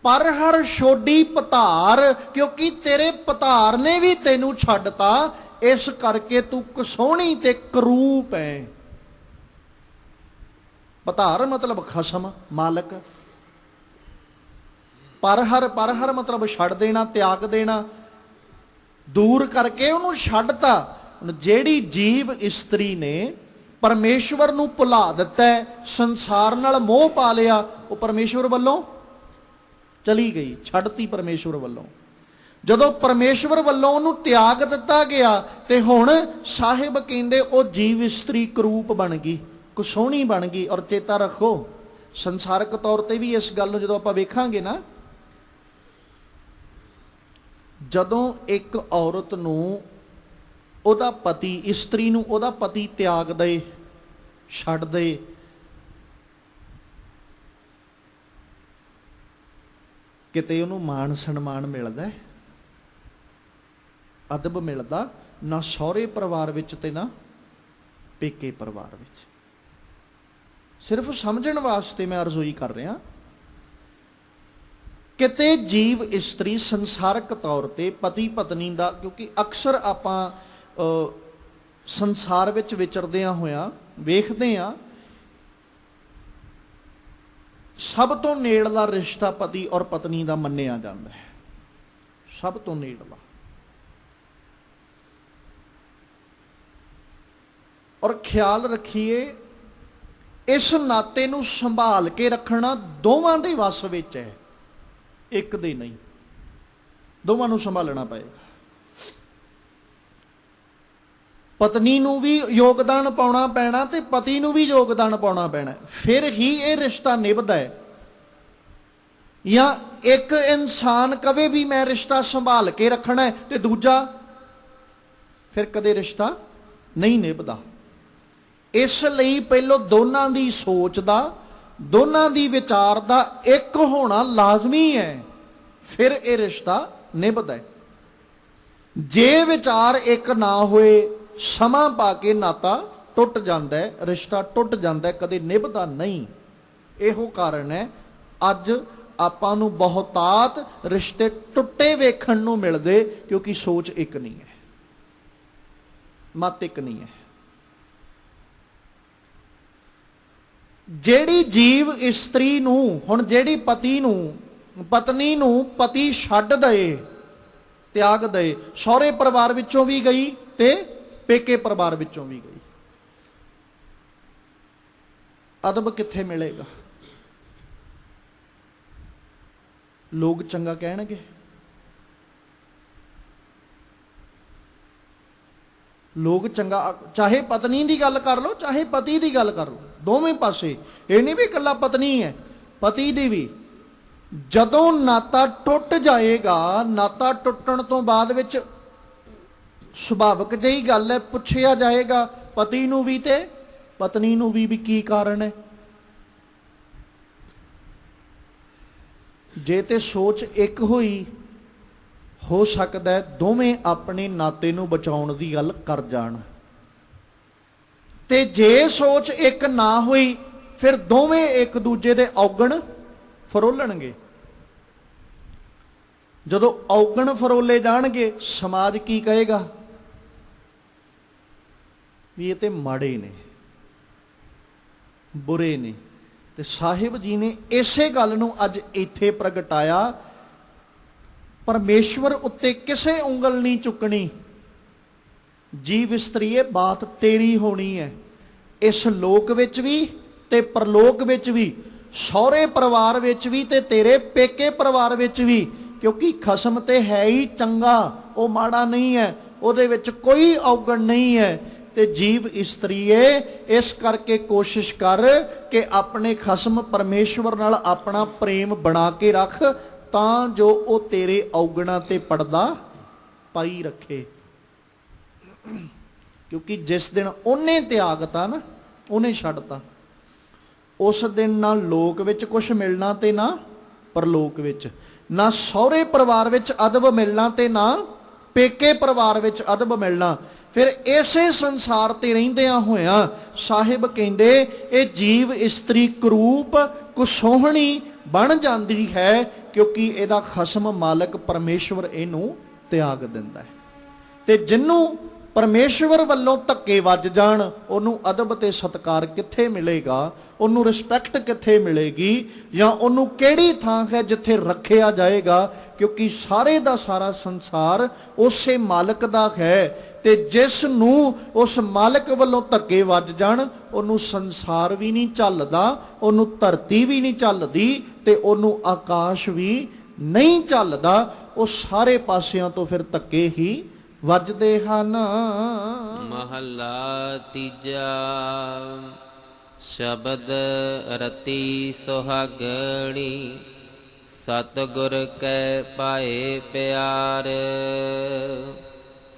ਪਰ ਹਰ ਛੋਡੀ ਪਤਾਰ, ਕਿਉਂਕਿ ਤੇਰੇ ਪਤਾਰ ਨੇ ਵੀ ਤੈਨੂੰ ਛੱਡਤਾ, ਇਸ ਕਰਕੇ ਤੂੰ ਕੁਸੋਹਣੀ ਤੇ ਕਰੂਪ ਹੈ। ਪਤਾਰ ਮਤਲਬ ਖਸਮ, ਮਾਲਕ। ਪਰ ਹਰ ਮਤਲਬ ਛੱਡ ਦੇਣਾ, ਤਿਆਗ ਦੇਣਾ, ਦੂਰ ਕਰਕੇ ਉਹਨੂੰ ਛੱਡਤਾ। ਜਿਹੜੀ ਜੀਵ ਇਸਤਰੀ ਨੇ ਪਰਮੇਸ਼ਵਰ ਨੂੰ ਭੁਲਾ ਦਿੱਤਾ ਹੈ, ਸੰਸਾਰ ਨਾਲ ਮੋਹ ਪਾ ਲਿਆ, ਉਹ ਪਰਮੇਸ਼ਵਰ ਵੱਲੋਂ ਚਲੀ ਗਈ, ਛੱਡਤੀ ਪਰਮੇਸ਼ਵਰ ਵੱਲੋਂ। ਜਦੋਂ ਪਰਮੇਸ਼ਵਰ ਵੱਲੋਂ ਉਹਨੂੰ ਤਿਆਗ ਦਿੱਤਾ ਗਿਆ ਤੇ ਹੁਣ ਸਾਹਿਬ ਕਹਿੰਦੇ ਉਹ ਜੀਵ ਇਸਤਰੀ ਕਰੂਪ ਬਣ ਗਈ, ਕੁਸੋਹਣੀ ਬਣ ਗਈ। ਔਰ ਚੇਤਾ ਰੱਖੋ, ਸੰਸਾਰਕ ਤੌਰ ਤੇ ਵੀ ਇਸ ਗੱਲ ਨੂੰ ਜਦੋਂ ਆਪਾਂ ਵੇਖਾਂਗੇ ਨਾ, ਜਦੋਂ ਇੱਕ ਔਰਤ ਨੂੰ ਉਹਦਾ ਪਤੀ, ਇਸਤਰੀ ਨੂੰ ਉਹਦਾ ਪਤੀ ਤਿਆਗ ਦੇ, ਛੱਡ ਦੇ, ਕਿਤੇ ਉਹਨੂੰ ਮਾਣ ਸਨਮਾਨ ਮਿਲਦਾ, ਅਦਬ ਮਿਲਦਾ, ਨਾ ਸਹੁਰੇ ਪਰਿਵਾਰ ਵਿੱਚ ਤੇ ਨਾ ਪੇਕੇ ਪਰਿਵਾਰ ਵਿੱਚ। ਸਿਰਫ ਸਮਝਣ ਵਾਸਤੇ ਮੈਂ ਅਰਜ਼ੋਈ ਕਰ ਰਿਹਾ, ਕਿਤੇ ਜੀਵ ਇਸਤਰੀ ਸੰਸਾਰਕ ਤੌਰ ਤੇ ਪਤੀ ਪਤਨੀ ਦਾ, ਕਿਉਂਕਿ ਅਕਸਰ ਆਪਾਂ ਸੰਸਾਰ ਵਿੱਚ ਵਿਚਰਦਿਆਂ ਹੋਇਆਂ ਵੇਖਦੇ ਹਾਂ, ਸਭ ਤੋਂ ਨੇੜਲਾ ਰਿਸ਼ਤਾ ਪਤੀ ਔਰ ਪਤਨੀ ਦਾ ਮੰਨਿਆ ਜਾਂਦਾ ਹੈ, ਸਭ ਤੋਂ ਨੇੜਲਾ। ਔਰ ਖਿਆਲ ਰੱਖੀਏ, ਇਸ ਨਾਤੇ ਨੂੰ ਸੰਭਾਲ ਕੇ ਰੱਖਣਾ ਦੋਵਾਂ ਦੇ ਵੱਸ ਵਿੱਚ ਹੈ, ਇੱਕ ਦੇ ਨਹੀਂ, ਦੋਵਾਂ ਨੂੰ ਸੰਭਾਲਣਾ ਪਏਗਾ। ਪਤਨੀ ਨੂੰ ਵੀ ਯੋਗਦਾਨ ਪਾਉਣਾ ਪੈਣਾ ਤੇ ਪਤੀ ਨੂੰ ਵੀ ਯੋਗਦਾਨ ਪਾਉਣਾ ਪੈਣਾ, ਫਿਰ ਹੀ ਇਹ ਰਿਸ਼ਤਾ ਨਿਭਦਾ ਹੈ। ਜਾਂ ਇੱਕ ਇਨਸਾਨ ਕਵੇ ਵੀ ਮੈਂ ਰਿਸ਼ਤਾ ਸੰਭਾਲ ਕੇ ਰੱਖਣਾ ਹੈ ਤੇ ਦੂਜਾ ਫਿਰ ਕਦੇ ਰਿਸ਼ਤਾ ਨਹੀਂ ਨਿਭਦਾ। ਇਸ ਲਈ ਪਹਿਲੋਂ ਦੋਨਾਂ ਦੀ ਸੋਚ ਦਾ, ਦੋਨਾਂ ਦੀ ਵਿਚਾਰ ਦਾ ਇੱਕ ਹੋਣਾ ਲਾਜ਼ਮੀ ਹੈ, ਫਿਰ ਇਹ ਰਿਸ਼ਤਾ ਨਿਭਦਾ ਹੈ। ਜੇ ਵਿਚਾਰ ਇੱਕ ਨਾ ਹੋਏ, ਸਮਾਂ ਪਾ ਕੇ ਨਾਤਾ ਟੁੱਟ ਜਾਂਦਾ ਹੈ, ਰਿਸ਼ਤਾ ਟੁੱਟ ਜਾਂਦਾ ਹੈ, ਕਦੇ ਨਿਭਦਾ ਨਹੀਂ। ਇਹੋ ਕਾਰਨ ਹੈ ਅੱਜ ਆਪਾਂ ਨੂੰ ਬਹੁਤਾਤ ਰਿਸ਼ਤੇ ਟੁੱਟੇ ਵੇਖਣ ਨੂੰ ਮਿਲਦੇ, ਕਿਉਂਕਿ ਸੋਚ ਇੱਕ ਨਹੀਂ ਹੈ, ਮਤ ਇੱਕ ਨਹੀਂ ਹੈ। ਜਿਹੜੀ ਜੀਵ ਇਸਤਰੀ ਨੂੰ, ਹੁਣ ਜਿਹੜੀ ਪਤਨੀ ਨੂੰ ਪਤੀ ਛੱਡ ਦਏ, ਤਿਆਗ ਦਏ, ਸਹੁਰੇ ਪਰਿਵਾਰ ਵਿੱਚੋਂ ਵੀ ਗਈ ਤੇ ਪੇਕੇ ਪਰਿਵਾਰ ਵਿੱਚੋਂ ਵੀ ਗਈ, ਅਦਬ ਕਿੱਥੇ ਮਿਲੇਗਾ? ਲੋਕ ਚੰਗਾ ਕਹਿਣਗੇ, ਲੋਕ ਚੰਗਾ, ਚਾਹੇ ਪਤਨੀ ਦੀ ਗੱਲ ਕਰ ਲਓ ਚਾਹੇ ਪਤੀ ਦੀ ਗੱਲ ਕਰ ਲਓ, ਦੋਵੇਂ ਪਾਸੇ। ਇਹ ਨਹੀਂ ਵੀ ਇਕੱਲਾ ਪਤਨੀ ਹੈ, ਪਤੀ ਦੀ ਵੀ। ਜਦੋਂ ਨਾਤਾ ਟੁੱਟ ਜਾਏਗਾ, ਨਾਤਾ ਟੁੱਟਣ ਤੋਂ ਬਾਅਦ ਵਿੱਚ ਸੁਭਾਵਿਕ ਜਿਹੀ ਗੱਲ ਹੈ, ਪੁੱਛਿਆ ਜਾਏਗਾ ਪਤੀ ਨੂੰ ਵੀ ਤੇ ਪਤਨੀ ਨੂੰ ਵੀ ਕੀ ਕਾਰਨ ਹੈ। ਜੇ ਤੇ ਸੋਚ ਇੱਕ ਹੋਈ, ਹੋ ਸਕਦਾ ਹੈ ਦੋਵੇਂ ਆਪਣੇ ਨਾਤੇ ਨੂੰ ਬਚਾਉਣ ਦੀ ਗੱਲ ਕਰ ਜਾਣ, ਤੇ ਜੇ ਸੋਚ ਇੱਕ ਨਾ ਹੋਈ ਫਿਰ ਦੋਵੇਂ ਇੱਕ ਦੂਜੇ ਦੇ ਔਗਣ ਫਰੋਲਣਗੇ। ਜਦੋਂ ਔਗਣ ਫਰੋਲੇ ਜਾਣਗੇ, ਸਮਾਜ ਕੀ ਕਹੇਗਾ? ਵੀ ਇਹ ਤੇ ਮਾੜੇ ਨੇ, ਬੁਰੇ ਨੇ। ਤੇ ਸਾਹਿਬ ਜੀ ਨੇ ਇਸੇ ਗੱਲ ਨੂੰ ਅੱਜ ਇੱਥੇ ਪ੍ਰਗਟਾਇਆ, ਪਰਮੇਸ਼ਵਰ ਉੱਤੇ ਕਿਸੇ ਉਂਗਲ ਨਹੀਂ ਚੁੱਕਣੀ, ਜੀਵ ਇਸਤਰੀਏ ਬਾਤ ਤੇਰੀ ਹੋਣੀ ਹੈ, ਇਸ ਲੋਕ ਵਿੱਚ ਵੀ ਤੇ ਪਰਲੋਕ ਵਿੱਚ ਵੀ, ਸਹੁਰੇ ਪਰਿਵਾਰ ਵਿੱਚ ਵੀ ਤੇ ਤੇਰੇ ਪੇਕੇ ਪਰਿਵਾਰ ਵਿੱਚ ਵੀ। ਕਿਉਂਕਿ ਖਸਮ ਤੇ ਹੈ ਹੀ ਚੰਗਾ, ਉਹ ਮਾੜਾ ਨਹੀਂ ਹੈ, ਉਹਦੇ ਵਿੱਚ ਕੋਈ ਔਗਣ ਨਹੀਂ ਹੈ। ਤੇ ਜੀਵ ਇਸਤਰੀਏ ਇਸ ਕਰਕੇ ਕੋਸ਼ਿਸ਼ ਕਰ ਕਿ ਆਪਣੇ ਖਸਮ ਪਰਮੇਸ਼ਵਰ ਨਾਲ ਆਪਣਾ ਪ੍ਰੇਮ ਬਣਾ ਕੇ ਰੱਖ, ਤਾਂ ਜੋ ਉਹ ਤੇਰੇ ਔਗਣਾਂ ਤੇ ਪਰਦਾ ਪਾਈ ਰੱਖੇ। ਕਿਉਂਕਿ ਜਿਸ ਦਿਨ ਉਹਨੇ ਤਿਆਗਤਾ ਨਾ, ਉਹਨੇ ਛੱਡਤਾ, ਉਸ ਦਿਨ ਨਾ ਲੋਕ ਵਿੱਚ ਕੁਝ ਮਿਲਣਾ ਤੇ ਨਾ ਪਰਲੋਕ ਵਿੱਚ, ਨਾ ਸਹੁਰੇ ਪਰਿਵਾਰ ਵਿੱਚ ਅਦਬ ਮਿਲਣਾ ਤੇ ਨਾ ਪੇਕੇ ਪਰਿਵਾਰ ਵਿੱਚ ਅਦਬ ਮਿਲਣਾ। ਫਿਰ ਇਸੇ ਸੰਸਾਰ ਤੇ ਰਹਿੰਦਿਆਂ ਹੋਇਆਂ ਸਾਹਿਬ ਕਹਿੰਦੇ ਇਹ ਜੀਵ ਇਸਤਰੀ ਕਰੂਪ ਕੁਸੋਹਣੀ ਬਣ ਜਾਂਦੀ ਹੈ, ਕਿਉਂਕਿ ਇਹਦਾ ਖਸਮ ਮਾਲਕ ਪਰਮੇਸ਼ਵਰ ਇਹਨੂੰ ਤਿਆਗ ਦਿੰਦਾ ਹੈ। ਤੇ ਜਿਹਨੂੰ ਪਰਮੇਸ਼ਵਰ ਵੱਲੋਂ ਧੱਕੇ ਵੱਜ ਜਾਣ, ਉਹਨੂੰ ਅਦਬ ਤੇ ਸਤਿਕਾਰ ਕਿੱਥੇ ਮਿਲੇਗਾ, ਉਹਨੂੰ ਰਿਸਪੈਕਟ ਕਿੱਥੇ ਮਿਲੇਗੀ, ਜਾਂ ਉਹਨੂੰ ਕਿਹੜੀ ਥਾਂ ਹੈ ਜਿੱਥੇ ਰੱਖਿਆ ਜਾਏਗਾ? ਕਿਉਂਕਿ ਸਾਰੇ ਦਾ ਸਾਰਾ ਸੰਸਾਰ ਉਸੇ ਮਾਲਕ ਦਾ ਹੈ। ਤੇ ਜਿਸ ਨੂੰ ਉਸ ਮਾਲਕ ਵੱਲੋਂ ਧੱਕੇ ਵੱਜ ਜਾਣ, ਉਹਨੂੰ ਸੰਸਾਰ ਵੀ ਨਹੀਂ ਝੱਲਦਾ, ਉਹਨੂੰ ਧਰਤੀ ਵੀ ਨਹੀਂ ਝੱਲਦੀ, ਤੇ ਉਹਨੂੰ ਆਕਾਸ਼ ਵੀ ਨਹੀਂ ਝੱਲਦਾ। ਉਹ ਸਾਰੇ ਪਾਸਿਆਂ ਤੋਂ ਫਿਰ ਧੱਕੇ ਹੀ ਵੱਜਦੇ ਹਨ। ਮਹੱਲਾ ਤੀਜਾ। ਸ਼ਬਦ ਰਤੀ ਸੁਹਾਗਣੀ, ਸਤਿਗੁਰ ਕੈ ਪਾਏ ਪਿਆਰ।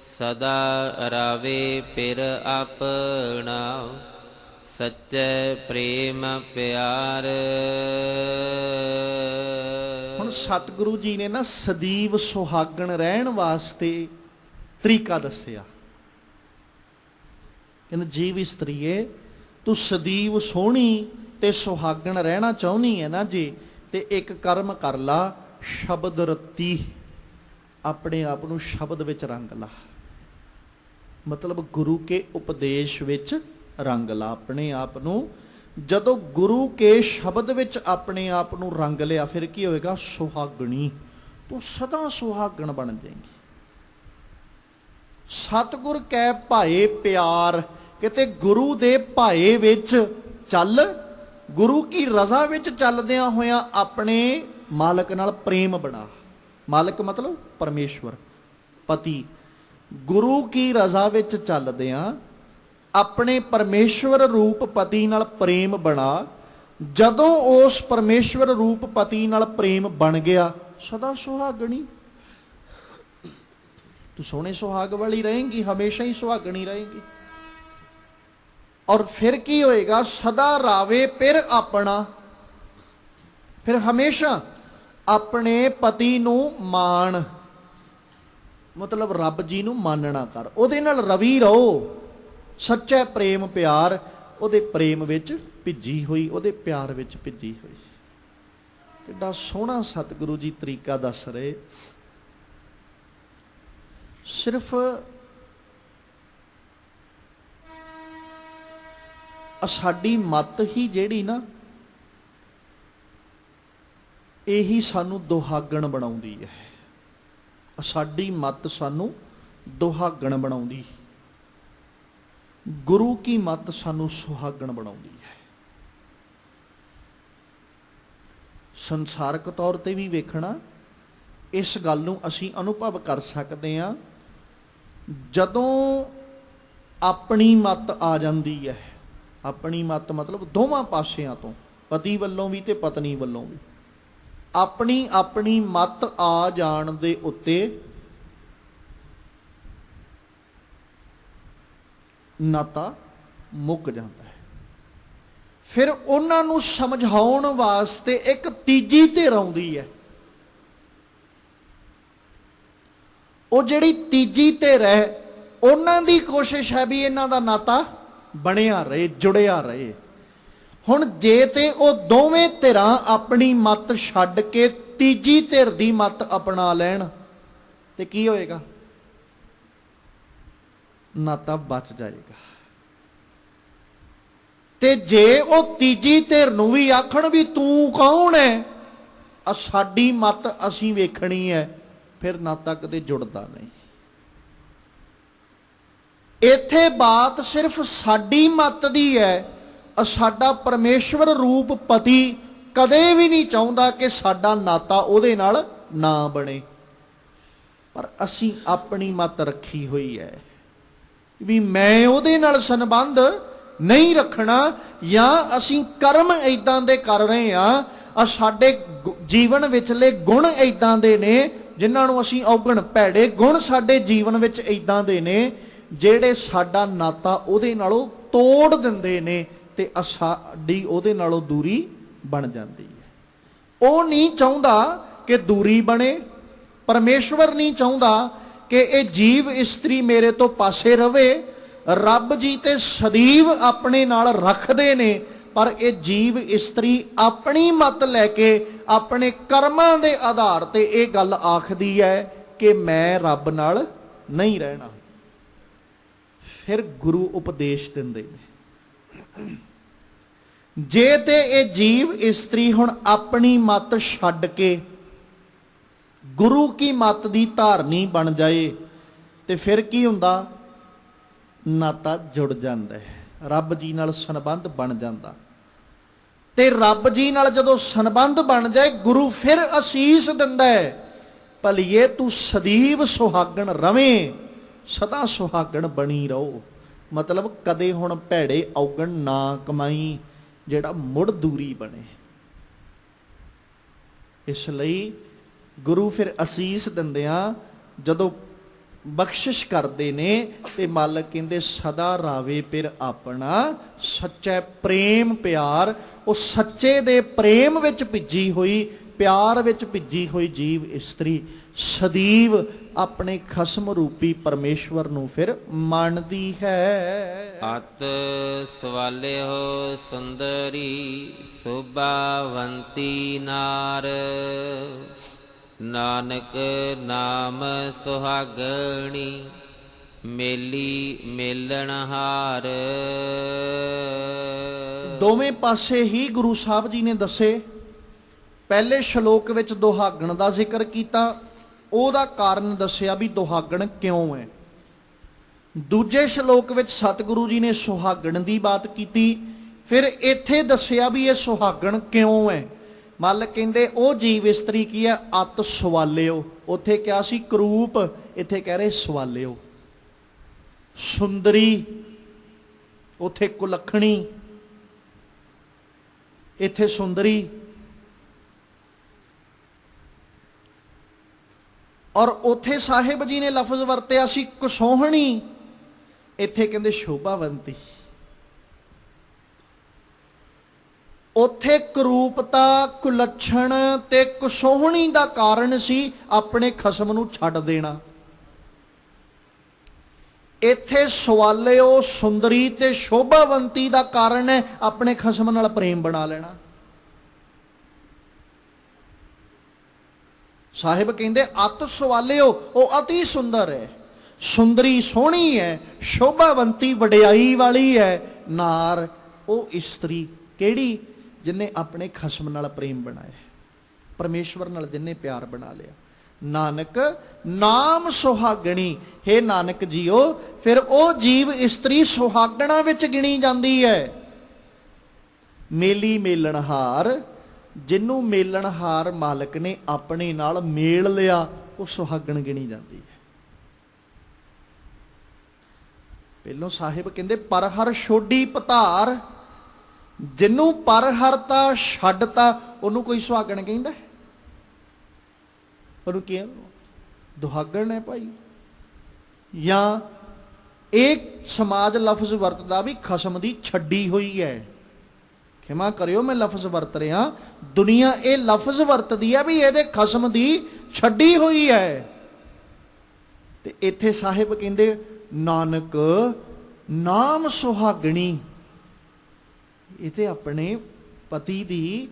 ਸਦਾ ਰਾਵੇ ਪਿਰ ਆਪਣਾ, ਸੱਚੇ ਪ੍ਰੇਮ ਪਿਆਰ। ਹੁਣ ਸਤਿਗੁਰੂ ਜੀ ਨੇ ਨਾ ਸਦੀਵ ਸੁਹਾਗਣ ਰਹਿਣ ਵਾਸਤੇ ਤਰੀਕਾ ਦੱਸਿਆ। ਕਹਿੰਦੇ ਜੀਵ ਇਸਤਰੀਏ, ਤੂੰ ਸਦੀਵ ਸੋਹਣੀ ਤੇ ਸੁਹਾਗਣ ਰਹਿਣਾ ਚਾਹੁੰਦੀ ਹੈ ਨਾ ਜੀ, ਤੇ ਇੱਕ ਕਰਮ ਕਰ ਲਾ, ਸ਼ਬਦ ਰਤੀ, ਆਪਣੇ ਆਪ ਨੂੰ ਸ਼ਬਦ ਵਿੱਚ ਰੰਗ ਲਾ। ਮਤਲਬ ਗੁਰੂ ਕੇ ਉਪਦੇਸ਼ ਵਿੱਚ ਰੰਗ ਲਾ ਆਪਣੇ ਆਪ ਨੂੰ। ਜਦੋਂ ਗੁਰੂ ਕੇ ਸ਼ਬਦ ਵਿੱਚ ਆਪਣੇ ਆਪ ਨੂੰ ਰੰਗ ਲਿਆ, ਫਿਰ ਕੀ ਹੋਏਗਾ? ਸੁਹਾਗਣੀ, ਤੂੰ ਸਦਾ ਸੁਹਾਗਣ ਬਣ ਜਾਏਂਗੀ। ਸਤਿਗੁਰ ਕੈ ਭਾਏ ਪਿਆਰ, ਕਿਤੇ ਗੁਰੂ ਦੇ ਭਾਏ ਵਿੱਚ ਚੱਲ, ਗੁਰੂ ਕੀ ਰਜ਼ਾ ਵਿੱਚ ਚੱਲਦਿਆਂ ਹੋਇਆਂ ਆਪਣੇ ਮਾਲਕ ਨਾਲ ਪ੍ਰੇਮ ਬਣਾ। ਮਾਲਕ ਮਤਲਬ ਪਰਮੇਸ਼ਵਰ, ਪਤੀ। ਗੁਰੂ ਕੀ ਰਜ਼ਾ ਵਿੱਚ ਚੱਲਦਿਆਂ ਆਪਣੇ ਪਰਮੇਸ਼ਵਰ ਰੂਪ ਪਤੀ ਨਾਲ ਪ੍ਰੇਮ ਬਣਾ। ਜਦੋਂ ਉਸ ਪਰਮੇਸ਼ਵਰ ਰੂਪ ਪਤੀ ਨਾਲ ਪ੍ਰੇਮ ਬਣ ਗਿਆ, ਸਦਾ ਸੁਹਾਗਣੀ, ਤੂੰ ਸੋਹਣੇ ਸੁਹਾਗ ਵਾਲੀ ਰਹੇਂਗੀ, ਹਮੇਸ਼ਾ ਹੀ ਸੁਹਾਗਣੀ ਰਹੇਂਗੀ। ਔਰ ਫਿਰ ਕੀ ਹੋਏਗਾ? ਸਦਾ ਰਾਵੇ ਪਿਰ ਆਪਣਾ, ਫਿਰ ਹਮੇਸ਼ਾ ਆਪਣੇ ਪਤੀ ਨੂੰ ਮਾਣ, ਮਤਲਬ ਰੱਬ ਜੀ ਨੂੰ ਮਾਨਣਾ ਕਰ, ਉਹਦੇ ਨਾਲ ਰਵੀ ਰਹੋ। ਸੱਚਾ ਪ੍ਰੇਮ ਪਿਆਰ, ਉਹਦੇ ਪ੍ਰੇਮ ਵਿੱਚ ਭਿੱਜੀ ਹੋਈ, ਉਹਦੇ ਪਿਆਰ ਵਿੱਚ ਭਿੱਜੀ ਹੋਈ। ਕਿੱਡਾ ਸੋਹਣਾ ਸਤਿਗੁਰੂ ਜੀ ਤਰੀਕਾ ਦੱਸ ਰਹੇ। ਸਿਰਫ ਸਾਡੀ ਮੱਤ ਹੀ ਜਿਹੜੀ ਨਾ, ਇਹੀ ਸਾਨੂੰ ਦੁਹਾਗਣ ਬਣਾਉਂਦੀ ਹੈ। ਸਾਡੀ ਮੱਤ ਸਾਨੂੰ ਦੁਹਾਗਣ ਬਣਾਉਂਦੀ, ਗੁਰੂ ਕੀ ਮੱਤ ਸਾਨੂੰ ਸੁਹਾਗਣ ਬਣਾਉਂਦੀ ਹੈ। ਸੰਸਾਰਕ ਤੌਰ ਤੇ ਵੀ ਵੇਖਣਾ, ਇਸ ਗੱਲ ਨੂੰ ਅਸੀਂ ਅਨੁਭਵ ਕਰ ਸਕਦੇ ਹਾਂ ਜਦੋਂ ਆਪਣੀ ਮੱਤ ਆ ਜਾਂਦੀ ਹੈ। ਆਪਣੀ ਮੱਤ ਮਤਲਬ ਦੋਵਾਂ ਪਾਸਿਆਂ ਤੋਂ, ਪਤੀ ਵੱਲੋਂ ਵੀ ਤੇ ਪਤਨੀ ਵੱਲੋਂ ਵੀ, ਆਪਣੀ ਆਪਣੀ ਮੱਤ ਆ ਜਾਣ ਦੇ ਉੱਤੇ ਨਾਤਾ ਮੁੱਕ ਜਾਂਦਾ ਹੈ। ਫਿਰ ਉਹਨਾਂ ਨੂੰ ਸਮਝਾਉਣ ਵਾਸਤੇ ਇੱਕ ਤੀਜੀ ਧਿਰ ਆਉਂਦੀ ਹੈ। ਉਹ ਜਿਹੜੀ ਤੀਜੀ ਧਿਰ ਹੈ, ਉਹਨਾਂ ਦੀ ਕੋਸ਼ਿਸ਼ ਹੈ ਵੀ ਇਹਨਾਂ ਦਾ ਨਾਤਾ ਬਣਿਆ ਰਹੇ, ਜੁੜਿਆ ਰਹੇ। ਹੁਣ ਜੇ ਤੇ ਉਹ ਦੋਵੇਂ ਧਿਰਾਂ ਆਪਣੀ ਮੱਤ ਛੱਡ ਕੇ ਤੀਜੀ ਧਿਰ ਦੀ ਮੱਤ ਅਪਣਾ ਲੈਣ, ਤੇ ਕੀ ਹੋਏਗਾ? ਨਾਤਾ ਬਚ ਜਾਏਗਾ। ਤੇ ਜੇ ਉਹ ਤੀਜੀ ਧਿਰ ਨੂੰ ਵੀ ਆਖਣ ਵੀ ਤੂੰ ਕੌਣ ਹੈ, ਸਾਡੀ ਮੱਤ ਅਸੀਂ ਵੇਖਣੀ ਹੈ, ਫਿਰ ਨਾਤਾ ਕਦੇ ਜੁੜਦਾ ਨਹੀਂ। ਇੱਥੇ ਬਾਤ ਸਿਰਫ ਸਾਡੀ ਮੱਤ ਦੀ ਹੈ। ਸਾਡਾ ਪਰਮੇਸ਼ਵਰ ਰੂਪ ਪਤੀ ਕਦੇ ਵੀ ਨਹੀਂ ਚਾਹੁੰਦਾ ਕਿ ਸਾਡਾ ਨਾਤਾ ਉਹਦੇ ਨਾਲ ਨਾ ਬਣੇ, ਪਰ ਅਸੀਂ ਆਪਣੀ ਮੱਤ ਰੱਖੀ ਹੋਈ ਹੈ ਵੀ ਮੈਂ ਉਹਦੇ ਨਾਲ ਸੰਬੰਧ ਨਹੀਂ ਰੱਖਣਾ, ਜਾਂ ਅਸੀਂ ਕਰਮ ਏਦਾਂ ਦੇ ਕਰ ਰਹੇ ਆ, ਸਾਡੇ ਜੀਵਨ ਵਿਚਲੇ ਗੁਣ ਏਦਾਂ ਦੇ ਨੇ ਜਿਨ੍ਹਾਂ ਨੂੰ ਅਸੀਂ ਔਗਣ, ਭੈੜੇ ਗੁਣ ਸਾਡੇ ਜੀਵਨ ਵਿੱਚ ਏਦਾਂ ਦੇ ਨੇ ਜਿਹੜੇ ਸਾਡਾ ਨਾਤਾ ਉਹਦੇ ਨਾਲੋਂ ਤੋੜ ਦਿੰਦੇ ਨੇ, ਤੇ ਸਾਡੀ ਉਹਦੇ ਨਾਲੋਂ ਦੂਰੀ ਬਣ ਜਾਂਦੀ ਹੈ। ਉਹ ਨਹੀਂ ਚਾਹੁੰਦਾ ਕਿ ਦੂਰੀ ਬਣੇ, ਪਰਮੇਸ਼ਵਰ ਨਹੀਂ ਚਾਹੁੰਦਾ ਕਿ ਇਹ ਜੀਵ ਇਸਤਰੀ ਮੇਰੇ ਤੋਂ ਪਾਸੇ ਰਵੇ। ਰੱਬ ਜੀ ਤੇ ਸਦੀਵ ਆਪਣੇ ਨਾਲ ਰੱਖਦੇ ਨੇ, ਪਰ ਇਹ ਜੀਵ ਇਸਤਰੀ ਆਪਣੀ ਮੱਤ ਲੈ ਕੇ ਆਪਣੇ ਕਰਮਾਂ ਦੇ ਆਧਾਰ ਤੇ ਇਹ ਗੱਲ ਆਖਦੀ ਹੈ ਕਿ ਮੈਂ ਰੱਬ ਨਾਲ ਨਹੀਂ ਰਹਿਣਾ। ਫਿਰ ਗੁਰੂ ਉਪਦੇਸ਼ ਦਿੰਦੇ ਨੇ। ਜੇ ਤੇ ਇਹ ਜੀਵ ਇਸਤਰੀ ਹੁਣ ਆਪਣੀ ਮੱਤ ਛੱਡ ਕੇ ਗੁਰੂ ਕੀ ਮੱਤ ਦੀ ਧਾਰਨੀ ਬਣ ਜਾਏ, ਤੇ ਫਿਰ ਕੀ ਹੁੰਦਾ? ਨਾਤਾ ਜੁੜ ਜਾਂਦਾ ਹੈ, ਰੱਬ ਜੀ ਨਾਲ ਸੰਬੰਧ ਬਣ ਜਾਂਦਾ। ਤੇ ਰੱਬ ਜੀ ਨਾਲ ਜਦੋਂ ਸੰਬੰਧ ਬਣ ਜਾਏ, ਗੁਰੂ ਫਿਰ ਅਸੀਸ ਦਿੰਦਾ ਹੈ, ਭਲੀਏ ਤੂੰ ਸਦੀਵ ਸੁਹਾਗਣ ਰਵੇਂ, ਸਦਾ ਸੁਹਾਗਣ ਬਣੀ ਰਹੋ। ਮਤਲਬ ਕਦੇ ਹੁਣ ਭੈੜੇ ਔਗਣ ਨਾ ਕਮਾਈ, ਜਿਹੜਾ ਮੁੜ ਦੂਰੀ ਬਣੇ। ਇਸ ਲਈ ਗੁਰੂ ਫਿਰ ਅਸੀਸ ਦਿੰਦਿਆਂ ਜਦੋਂ ਬਖਸ਼ਿਸ਼ ਕਰਦੇ ਨੇ ਤੇ ਮਾਲਕ ਕਹਿੰਦੇ ਸਦਾ ਰਾਵੇ ਫਿਰ ਆਪਣਾ ਸੱਚਾ ਪ੍ਰੇਮ ਪਿਆਰ। ਉਹ ਸੱਚੇ ਦੇ ਪ੍ਰੇਮ ਵਿੱਚ ਭਿੱਜੀ ਹੋਈ, ਪਿਆਰ ਵਿੱਚ ਭਿੱਜੀ ਹੋਈ ਜੀਵ ਇਸਤਰੀ ਸਦੀਵ ਆਪਣੇ ਖਸਮ ਰੂਪੀ ਪਰਮੇਸ਼ਵਰ ਨੂੰ ਫਿਰ ਮੰਨਦੀ ਹੈ। ਅਤ ਸਵਾਲਿਓ ਸੁੰਦਰੀ ਸੁਭਾਵੰਤੀ ਨਾਰ, ਨਾਨਕ ਨਾਮ ਸੁਹਾਗਣੀ ਮੇਲੀ ਮੇਲਣ ਹਾਰ। ਦੋਵੇਂ ਪਾਸੇ ਹੀ ਗੁਰੂ ਸਾਹਿਬ ਜੀ ਨੇ ਦੱਸੇ। ਪਹਿਲੇ ਸ਼ਲੋਕ ਵਿੱਚ ਦੁਹਾਗਣ ਦਾ ਜ਼ਿਕਰ ਕੀਤਾ, ਉਹਦਾ ਕਾਰਨ ਦੱਸਿਆ ਵੀ ਦੁਹਾਗਣ ਕਿਉਂ ਹੈ। ਦੂਜੇ ਸ਼ਲੋਕ ਵਿੱਚ ਸਤਿਗੁਰੂ ਜੀ ਨੇ ਸੁਹਾਗਣ ਦੀ ਬਾਤ ਕੀਤੀ, ਫਿਰ ਇੱਥੇ ਦੱਸਿਆ ਵੀ ਇਹ ਸੁਹਾਗਣ ਕਿਉਂ ਹੈ। ਮਾਲਕ ਕਹਿੰਦੇ ਉਹ ਜੀਵ ਇਸਤਰੀ ਕੀ ਹੈ, ਅਤ ਸਵਾਲਿਓ। ਉੱਥੇ ਕਿਹਾ ਸੀ ਕਰੂਪ, ਇੱਥੇ ਕਹਿ ਰਹੇ ਸਵਾਲਿਓ। ਸੁੰਦਰੀ, ਉੱਥੇ ਕੁਲੱਖਣੀ, ਇੱਥੇ ਸੁੰਦਰੀ। ਔਰ ਉੱਥੇ ਸਾਹਿਬ ਜੀ ਨੇ ਲਫ਼ਜ਼ ਵਰਤਿਆ ਸੀ ਕੁਸੋਹਣੀ, ਇੱਥੇ ਕਹਿੰਦੇ ਸ਼ੋਭਾਵੰਤੀ। ਉੱਥੇ ਕਰੂਪਤਾ, ਕੁਲੱਛਣ ਤੇ ਕੁਸੋਹਣੀ ਦਾ ਕਾਰਨ ਸੀ ਆਪਣੇ ਖਸਮ ਨੂੰ ਛੱਡ ਦੇਣਾ। ਇੱਥੇ ਸਵਾਲਿਓ ਸੁੰਦਰੀ ਤੇ ਸ਼ੋਭਾਵੰਤੀ ਦਾ ਕਾਰਨ ਹੈ ਆਪਣੇ ਖਸਮ ਨਾਲ ਪ੍ਰੇਮ ਬਣਾ ਲੈਣਾ। ਸਾਹਿਬ ਕਹਿੰਦੇ ਅਤ ਸਵਾਲਿਓ, ਉਹ ਅਤੀ ਸੁੰਦਰ ਹੈ, ਸੁੰਦਰੀ ਸੋਹਣੀ ਹੈ, ਸ਼ੋਭਾਵੰਤੀ ਵਡਿਆਈ ਵਾਲੀ ਹੈ। ਨਾਰ ਉਹ ਇਸਤਰੀ ਕਿਹੜੀ, ਜਿਨੇ ਆਪਣੇ ਖਸਮ ਨਾਲ ਪ੍ਰੇਮ ਬਣਾਇਆ, ਪਰਮੇਸ਼ਵਰ ਨਾਲ ਜਿਨੇ ਪਿਆਰ ਬਣਾ ਲਿਆ। ਨਾਨਕ ਨਾਮ ਸੁਹਾਗਣੀ, ਹੇ ਨਾਨਕ ਜੀਓ ਫਿਰ ਉਹ ਜੀਵ ਇਸਤਰੀ ਸੁਹਾਗਣਾ ਵਿੱਚ ਗਿਣੀ ਜਾਂਦੀ ਹੈ। ਮੇਲੀ ਮੇਲਣਹਾਰ, ਜਿਹਨੂੰ ਮੇਲਣਹਾਰ ਮਾਲਕ ਨੇ ਆਪਣੇ ਨਾਲ ਮੇਲ ਲਿਆ, ਉਹ ਸੁਹਾਗਣ ਗਿਣੀ ਜਾਂਦੀ ਹੈ। ਪਹਿਲੋਂ ਸਾਹਿਬ ਕਹਿੰਦੇ ਪਰਹਰ ਛੋਡੀ ਪਧਾਰ, ਜਿਹਨੂੰ ਪਰਹਰਤਾ ਛੱਡਤਾ ਉਹਨੂੰ ਕੋਈ ਸੁਹਾਗਣ ਕਹਿੰਦਾ? ਉਹਨੂੰ ਕੀ ਦੁਹਾਗਣ ਹੈ ਭਾਈ। ਜਾਂ ਇਹ ਸਮਾਜ ਲਫ਼ਜ਼ ਵਰਤਦਾ ਵੀ ਖਸਮ ਦੀ ਛੱਡੀ ਹੋਈ ਹੈ। ਖਿਮਾ ਕਰਿਓ ਮੈਂ ਲਫ਼ਜ਼ ਵਰਤ ਰਿਹਾ, ਦੁਨੀਆ ਇਹ ਲਫ਼ਜ਼ ਵਰਤਦੀ ਹੈ ਵੀ ਇਹਦੇ ਖਸਮ ਦੀ ਛੱਡੀ ਹੋਈ ਹੈ। ਤੇ ਇੱਥੇ ਸਾਹਿਬ ਕਹਿੰਦੇ ਨਾਨਕ ਨਾਮ ਸੁਹਾਗਣੀ, ਇਹ ਤੇ ਆਪਣੇ ਪਤੀ ਦੀ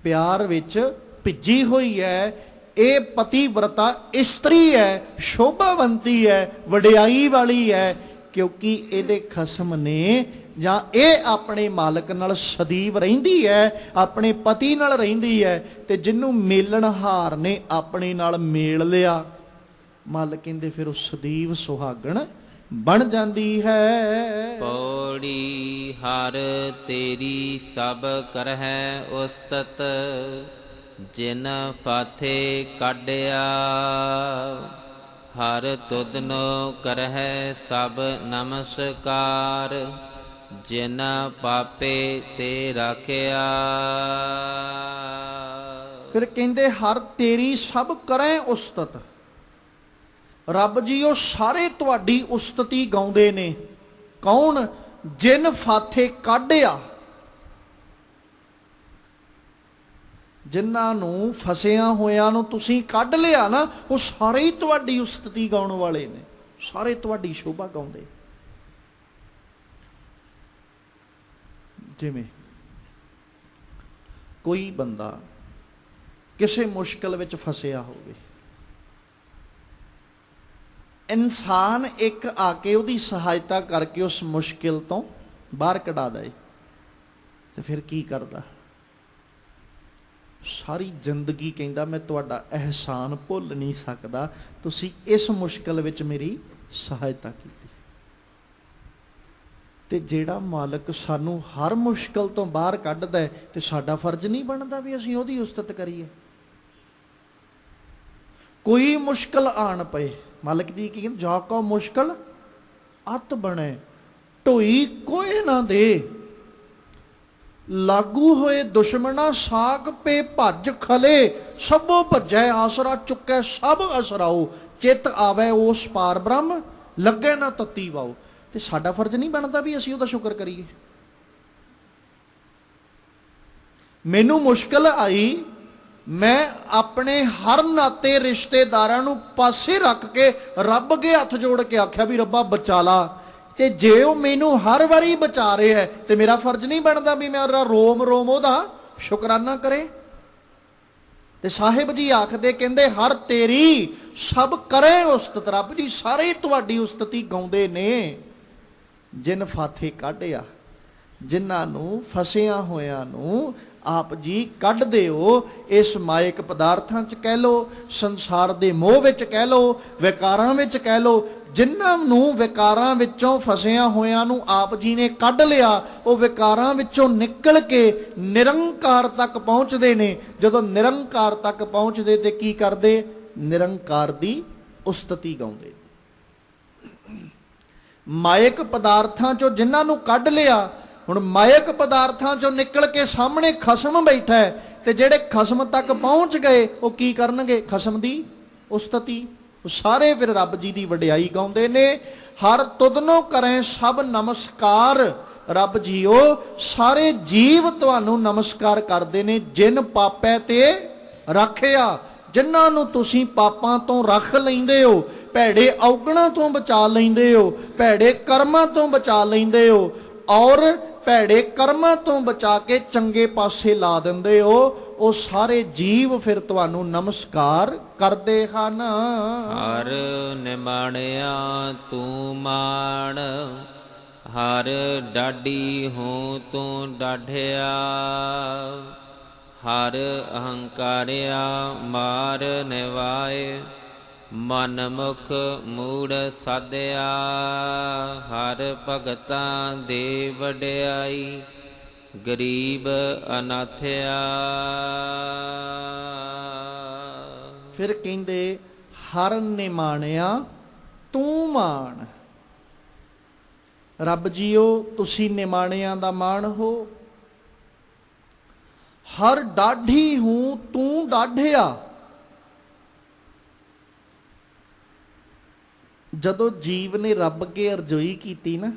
ਪਿਆਰ ਵਿੱਚ ਭਿੱਜੀ ਹੋਈ ਹੈ। ਇਹ ਪਤੀ ਵਰਤਾ ਇਸਤਰੀ ਹੈ, ਸ਼ੋਭਾਵੰਤੀ ਹੈ, ਵਡਿਆਈ ਵਾਲੀ ਹੈ, ਕਿਉਂਕਿ ਇਹਦੇ ਖਸਮ ਨੇ ਜਾਂ ਇਹ ਆਪਣੇ ਮਾਲਕ ਨਾਲ ਸਦੀਵ ਰਹਿੰਦੀ ਹੈ, ਆਪਣੇ ਪਤੀ ਨਾਲ ਰਹਿੰਦੀ ਹੈ। ਤੇ ਜਿਹਨੂੰ ਮੇਲਣਹਾਰ ਨੇ ਆਪਣੇ ਨਾਲ ਮੇਲ ਲਿਆ, ਮਾਲਕ ਕਹਿੰਦੇ ਫਿਰ ਉਹ ਸਦੀਵ ਸੁਹਾਗਣ ਬਣ ਜਾਂਦੀ ਹੈ। ਪੌੜੀ ਹਰ ਤੇਰੀ ਸਭ ਕਰਹਿ ਉਸਤਤ, ਜਿਨ ਫਾਥੇ ਕਾਢਿਆ ਹਰ ਤੁਧਨੋ ਕਰਹਿ ਸਭ ਨਮਸਕਾਰ, ਜਿਨ ਪਾਪੇ ਤੇ ਰਾਖਿਆ। ਫਿਰ ਕਹਿੰਦੇ ਹਰ ਤੇਰੀ ਸਭ ਕਰੈ ਉਸਤਤ। ਰੱਬ ਜੀ ਉਹ ਸਾਰੇ ਤੁਹਾਡੀ ਉਸਤਤੀ ਗਾਉਂਦੇ ਨੇ। ਕੌਣ? ਜਿਨ ਫਾਥੇ ਕਾਢਿਆ, ਜਿਨ੍ਹਾਂ ਨੂੰ ਫਸਿਆ ਹੋਇਆਂ ਨੂੰ ਤੁਸੀਂ ਕੱਢ ਲਿਆ ਨਾ, ਉਹ ਸਾਰੇ ਹੀ ਤੁਹਾਡੀ ਉਸਤਤੀ ਗਾਉਣ ਵਾਲੇ ਨੇ, ਸਾਰੇ ਤੁਹਾਡੀ ਸ਼ੋਭਾ ਗਾਉਂਦੇ। ਜਿਵੇਂ ਕੋਈ ਬੰਦਾ ਕਿਸੇ ਮੁਸ਼ਕਲ ਵਿੱਚ ਫਸਿਆ ਹੋਵੇ, ਇਨਸਾਨ ਇੱਕ ਆ ਕੇ ਉਹਦੀ ਸਹਾਇਤਾ ਕਰਕੇ ਉਸ ਮੁਸ਼ਕਿਲ ਤੋਂ ਬਾਹਰ ਕਢਾ ਦੇ, ਤੇ ਫਿਰ ਕੀ ਕਰਦਾ? ਸਾਰੀ ਜ਼ਿੰਦਗੀ ਕਹਿੰਦਾ ਮੈਂ ਤੁਹਾਡਾ ਅਹਿਸਾਨ ਭੁੱਲ ਨਹੀਂ ਸਕਦਾ, ਤੁਸੀਂ ਇਸ ਮੁਸ਼ਕਲ ਵਿੱਚ ਮੇਰੀ ਸਹਾਇਤਾ ਕੀਤੀ। ਤੇ ਜਿਹੜਾ ਮਾਲਕ ਸਾਨੂੰ ਹਰ ਮੁਸ਼ਕਲ ਤੋਂ ਬਾਹਰ ਕੱਢਦਾ ਹੈ, ਤੇ ਸਾਡਾ ਫਰਜ਼ ਨਹੀਂ ਬਣਦਾ ਵੀ ਅਸੀਂ ਉਹਦੀ ਉਸਤਤ ਕਰੀਏ। ਕੋਈ ਮੁਸ਼ਕਲ ਆਣ ਪਏ, ਮਾਲਕ ਜੀ ਕੀ ਕਹਿੰਦੇ, ਜਾ ਕੋ ਮੁਸ਼ਕਲ ਅਤ ਬਣੇ ਢੋਈ ਕੋਈ ਨਾ ਦੇ, ਲਾਗੂ ਹੋਏ ਦੁਸ਼ਮਣਾ ਸਾਗ ਪੇ ਭੱਜ ਖਲੇ, ਸਭੋ ਭੱਜੈ ਆਸਰਾ ਚੁੱਕੈ ਸਭ ਅਸਰਾਓ, ਚਿੱਤ ਆਵੇ ਉਸ ਪਾਰ ਬ੍ਰਹਮ ਲੱਗੇ ਨਾ ਤਤੀ ਵਾਓ। ਤੇ ਸਾਡਾ ਫਰਜ਼ ਨਹੀਂ ਬਣਦਾ ਵੀ ਅਸੀਂ ਉਹਦਾ ਸ਼ੁਕਰ ਕਰੀਏ। ਮੈਨੂੰ ਮੁਸ਼ਕਲ ਆਈ, ਮੈਂ ਆਪਣੇ ਹਰ ਨਾਤੇ ਰਿਸ਼ਤੇਦਾਰਾਂ ਨੂੰ ਪਾਸੇ ਰੱਖ ਕੇ ਰੱਬ ਅੱਗੇ ਹੱਥ ਜੋੜ ਕੇ ਆਖਿਆ ਵੀ ਰੱਬਾ ਬਚਾ ਲਾ। ਤੇ ਜੇ ਉਹ ਮੈਨੂੰ ਹਰ ਵਾਰੀ ਬਚਾ ਰਿਹਾ ਹੈ, ਤੇ ਮੇਰਾ ਫਰਜ਼ ਨਹੀਂ ਬਣਦਾ ਵੀ ਮੈਂ ਉਹਦਾ ਰੋਮ ਰੋਮ ਉਹਦਾ ਸ਼ੁਕਰਾਨਾ ਕਰੇ। ਤੇ ਸਾਹਿਬ ਜੀ ਆਖਦੇ, ਕਹਿੰਦੇ ਹਰ ਤੇਰੀ ਸਭ ਕਰੇ ਉਸਤਤ। ਰੱਬ ਜੀ ਸਾਰੇ ਤੁਹਾਡੀ ਉਸਤਤੀ ਗਾਉਂਦੇ ਨੇ। ਜਿਨ ਫਾਥੇ ਕੱਢਿਆ, ਜਿਨ੍ਹਾਂ ਨੂੰ ਫਸਿਆ ਹੋਇਆਂ ਨੂੰ ਆਪ ਜੀ ਕੱਢਦੇ ਹੋ, ਇਸ ਮਾਇਕ ਪਦਾਰਥਾਂ 'ਚ ਕਹਿ ਲਓ, ਸੰਸਾਰ ਦੇ ਮੋਹ ਵਿੱਚ ਕਹਿ ਲਓ, ਵਿਕਾਰਾਂ ਵਿੱਚ ਕਹਿ ਲਓ, ਜਿਨ੍ਹਾਂ ਨੂੰ ਵਿਕਾਰਾਂ ਵਿੱਚੋਂ ਫਸਿਆ ਹੋਇਆਂ ਨੂੰ ਆਪ ਜੀ ਨੇ ਕੱਢ ਲਿਆ, ਉਹ ਵਿਕਾਰਾਂ ਵਿੱਚੋਂ ਨਿਕਲ ਕੇ ਨਿਰੰਕਾਰ ਤੱਕ ਪਹੁੰਚਦੇ ਨੇ। ਜਦੋਂ ਨਿਰੰਕਾਰ ਤੱਕ ਪਹੁੰਚਦੇ ਤੇ ਕੀ ਕਰਦੇ? ਨਿਰੰਕਾਰ ਦੀ ਉਸਤਤੀ ਗਾਉਂਦੇ। ਮਾਇਕ ਪਦਾਰਥਾਂ 'ਚੋਂ ਜਿਨ੍ਹਾਂ ਨੂੰ ਕੱਢ ਲਿਆ, ਹੁਣ ਮਾਇਕ ਪਦਾਰਥਾਂ 'ਚੋਂ ਨਿਕਲ ਕੇ ਸਾਹਮਣੇ ਖਸਮ ਬੈਠਾ ਹੈ, ਤੇ ਜਿਹੜੇ ਖਸਮ ਤੱਕ ਪਹੁੰਚ ਗਏ ਉਹ ਕੀ ਕਰਨਗੇ? ਖਸਮ ਦੀ ਉਸਤਤੀ। ਉਹ ਸਾਰੇ ਫਿਰ ਰੱਬ ਜੀ ਦੀ ਵਡਿਆਈ ਗਾਉਂਦੇ ਨੇ। ਹਰ ਤੁਧਨੋਂ ਕਰੇ ਸਭ ਨਮਸਕਾਰ। ਰੱਬ ਜੀਓ ਸਾਰੇ ਜੀਵ ਤੁਹਾਨੂੰ ਨਮਸਕਾਰ ਕਰਦੇ ਨੇ। ਜਿਨ ਪਾਪੈ ਤੇ ਰੱਖਿਆ, ਜਿਨ੍ਹਾਂ ਨੂੰ ਤੁਸੀਂ ਪਾਪਾਂ ਤੋਂ ਰੱਖ ਲੈਂਦੇ ਹੋ, ਭੈੜੇ ਔਗਣਾਂ ਤੋਂ ਬਚਾ ਲੈਂਦੇ ਹੋ, ਭੈੜੇ ਕਰਮਾਂ ਤੋਂ ਬਚਾ ਲੈਂਦੇ ਹੋ, ਔਰ ਭੈੜੇ ਕਰਮਾਂ ਤੋਂ ਬਚਾ ਕੇ ਚੰਗੇ ਪਾਸੇ ਲਾ ਦਿੰਦੇ ਹੋ, ਉਹ ਸਾਰੇ ਜੀਵ ਫਿਰ ਤੁਹਾਨੂੰ ਨਮਸਕਾਰ ਕਰਦੇ ਹਨ। ਹਰ ਨਿਮਾਣਿਆ ਤੂੰ ਮਾਣ, ਹਰ ਡਾਢੀ ਹੂੰ ਤੂੰ ਡਾਢਿਆ, ਹਰ ਅਹੰਕਾਰਿਆ ਮਾਰ ਨਿਵਾਏ, ਮਨ ਮੁਖ ਮੂੜ ਸਾਧਿਆ, ਹਰ ਭਗਤਾਂ ਦੇ ਵਡਿਆਈ, ਗਰੀਬ ਅਨਾਥਿਆ। ਫਿਰ ਕਹਿੰਦੇ ਹਰ ਨਿਮਾਣਿਆ ਤੂੰ ਮਾਣ। ਰੱਬ ਜੀਓ ਤੁਸੀਂ ਨਿਮਾਣਿਆਂ ਦਾ ਮਾਣ ਹੋ। ਹਰ ਡਾਢੀ ਹੂੰ ਤੂੰ ਡਾਢਿਆ। ਜਦੋਂ ਜੀਵ ਨੇ ਰੱਬ ਅੱਗੇ ਅਰਜ਼ੋਈ ਕੀਤੀ ਨਾ,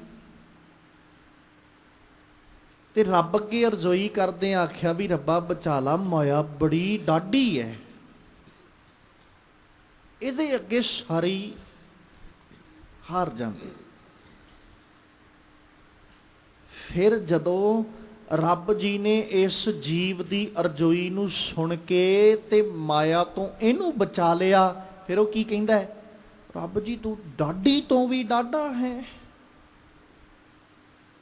ਤੇ ਰੱਬ ਅੱਗੇ ਅਰਜ਼ੋਈ ਕਰਦੇ ਆਖਿਆ ਵੀ ਰੱਬਾ ਬਚਾ ਲਾ, ਮਾਇਆ ਬੜੀ ਡਾਢੀ ਹੈ, ਇਹਦੇ ਅੱਗੇ ਸਾਰੀ ਹਾਰ ਜਾਂਦੇ। ਫਿਰ ਜਦੋਂ ਰੱਬ ਜੀ ਨੇ ਇਸ ਜੀਵ ਦੀ ਅਰਜ਼ੋਈ ਨੂੰ ਸੁਣ ਕੇ ਤੇ ਮਾਇਆ ਤੋਂ ਇਹਨੂੰ ਬਚਾ ਲਿਆ, ਫਿਰ ਉਹ ਕੀ ਕਹਿੰਦਾ ਹੈ? ਰੱਬ ਜੀ ਤੂੰ ਡਾਢੀ ਤੋਂ ਵੀ ਡਾਢਾ ਹੈ।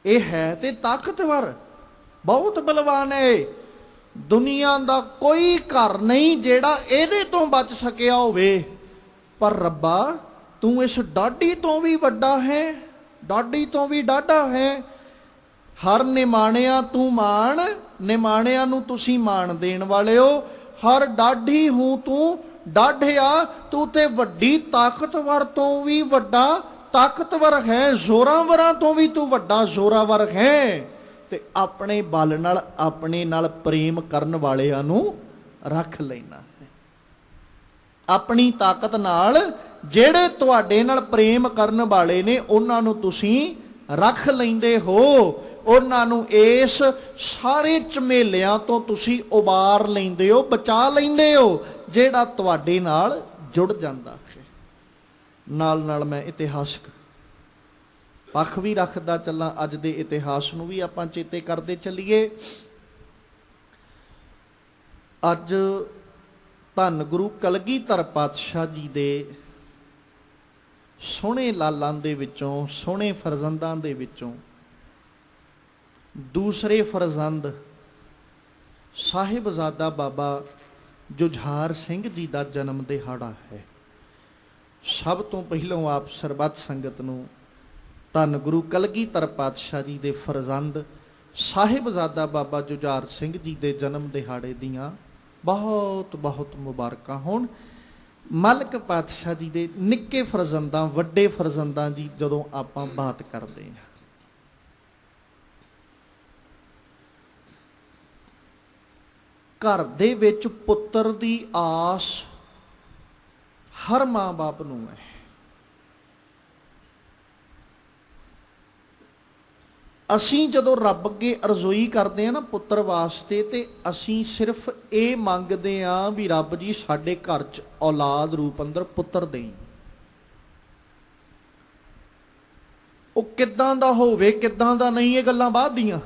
ਇਹ ਹੈ ਤੇ ਤਾਕਤਵਰ, ਬਹੁਤ ਬਲਵਾਨ ਹੈ। ਦੁਨੀਆ ਦਾ ਕੋਈ ਘਰ ਨਹੀਂ ਜਿਹੜਾ ਇਹਦੇ ਤੋਂ ਬਚ ਸਕਿਆ ਹੋਵੇ। ਪਰ ਰੱਬਾ ਤੂੰ ਇਸ ਡਾਢੀ ਤੋਂ ਵੀ ਵੱਡਾ ਹੈ, ਡਾਢੀ ਤੋਂ ਵੀ ਡਾਢਾ ਹੈ। ਹਰ ਨਿਮਾਣਿਆ ਤੂੰ ਮਾਣ, ਨਿਮਾਣਿਆਂ ਨੂੰ ਤੁਸੀਂ ਮਾਣ ਦੇਣ ਵਾਲੇ ਹੋ। ਹਰ ਡਾਢੀ ਹੂੰ ਤੂੰ ਡਾਢਿਆ, ਤੂੰ ਤੇ ਵੱਡੀ ਤਾਕਤਵਰ ਤੋਂ ਵੀ ਵੱਡਾ ਤਾਕਤਵਰ ਹੈ, ਜ਼ੋਰਾਵਰਾਂ ਤੋਂ ਵੀ ਤੂੰ ਵੱਡਾ ਜ਼ੋਰਾਵਰ ਹੈ। ਤੇ ਆਪਣੇ ਬਲ ਨਾਲ ਆਪਣੇ ਨਾਲ ਪ੍ਰੇਮ ਕਰਨ ਵਾਲਿਆਂ ਨੂੰ ਰੱਖ ਲੈਣਾ ਹੈ। ਆਪਣੀ ਤਾਕਤ ਨਾਲ ਜਿਹੜੇ ਤੁਹਾਡੇ ਨਾਲ ਪ੍ਰੇਮ ਕਰਨ ਵਾਲੇ ਨੇ ਉਹਨਾਂ ਨੂੰ ਤੁਸੀਂ ਰੱਖ ਲੈਂਦੇ ਹੋ। ਉਹਨਾਂ ਨੂੰ ਇਸ ਸਾਰੇ ਝਮੇਲਿਆਂ ਤੋਂ ਤੁਸੀਂ ਉਬਾਰ ਲੈਂਦੇ ਹੋ, ਬਚਾ ਲੈਂਦੇ ਹੋ, ਜਿਹੜਾ ਤੁਹਾਡੇ ਨਾਲ ਜੁੜ ਜਾਂਦਾ ਹੈ। ਨਾਲ ਨਾਲ ਮੈਂ ਇਤਿਹਾਸਕ ਪੱਖ ਵੀ ਰੱਖਦਾ ਚੱਲਾਂ। ਅੱਜ ਦੇ ਇਤਿਹਾਸ ਨੂੰ ਵੀ ਆਪਾਂ ਚੇਤੇ ਕਰਦੇ ਚੱਲੀਏ। ਅੱਜ ਧੰਨ ਗੁਰੂ ਕਲਗੀਧਰ ਪਾਤਸ਼ਾਹ ਜੀ ਦੇ ਸੋਹਣੇ ਲਾਲਾਂ ਦੇ ਵਿੱਚੋਂ, ਸੋਹਣੇ ਫਰਜ਼ੰਦਾਂ ਦੇ ਵਿੱਚੋਂ ਦੂਸਰੇ ਫਰਜ਼ੰਦ ਸਾਹਿਬਜ਼ਾਦਾ ਬਾਬਾ ਜੁਝਾਰ ਸਿੰਘ ਜੀ ਦਾ ਜਨਮ ਦਿਹਾੜਾ ਹੈ। ਸਭ ਤੋਂ ਪਹਿਲਾਂ ਆਪ ਸਰਬੱਤ ਸੰਗਤ ਨੂੰ ਧੰਨ ਗੁਰੂ ਕਲਗੀਧਰ ਪਾਤਸ਼ਾਹ ਜੀ ਦੇ ਫਰਜ਼ੰਦ ਸਾਹਿਬਜ਼ਾਦਾ ਬਾਬਾ ਜੁਝਾਰ ਸਿੰਘ ਜੀ ਦੇ ਜਨਮ ਦਿਹਾੜੇ ਦੀਆਂ ਬਹੁਤ ਬਹੁਤ ਮੁਬਾਰਕਾਂ ਹੋਣ। ਮਲਕ ਪਾਤਸ਼ਾਹ ਜੀ ਦੇ ਨਿੱਕੇ ਫਰਜ਼ੰਦਾਂ ਵੱਡੇ ਫਰਜ਼ੰਦਾਂ ਦੀ ਜਦੋਂ ਆਪਾਂ ਬਾਤ ਕਰਦੇ ਹਾਂ, ਘਰ ਦੇ ਵਿੱਚ ਪੁੱਤਰ ਦੀ ਆਸ ਹਰ ਮਾਂ-ਬਾਪ ਨੂੰ ਹੈ। ਅਸੀਂ ਜਦੋਂ ਰੱਬ ਅੱਗੇ ਅਰਜ਼ੋਈ ਕਰਦੇ ਆ ਨਾ ਪੁੱਤਰ ਵਾਸਤੇ, ਤੇ ਅਸੀਂ ਸਿਰਫ ਇਹ ਮੰਗਦੇ ਆ ਵੀ ਰੱਬ ਜੀ ਸਾਡੇ ਘਰ 'ਚ ਔਲਾਦ ਰੂਪ ਅੰਦਰ ਪੁੱਤਰ ਦੇਈ। ਉਹ ਕਿੱਦਾਂ ਦਾ ਹੋਵੇ ਕਿੱਦਾਂ ਦਾ ਨਹੀਂ, ਇਹ ਗੱਲਾਂ ਬਾਅਦ ਦੀਆਂ।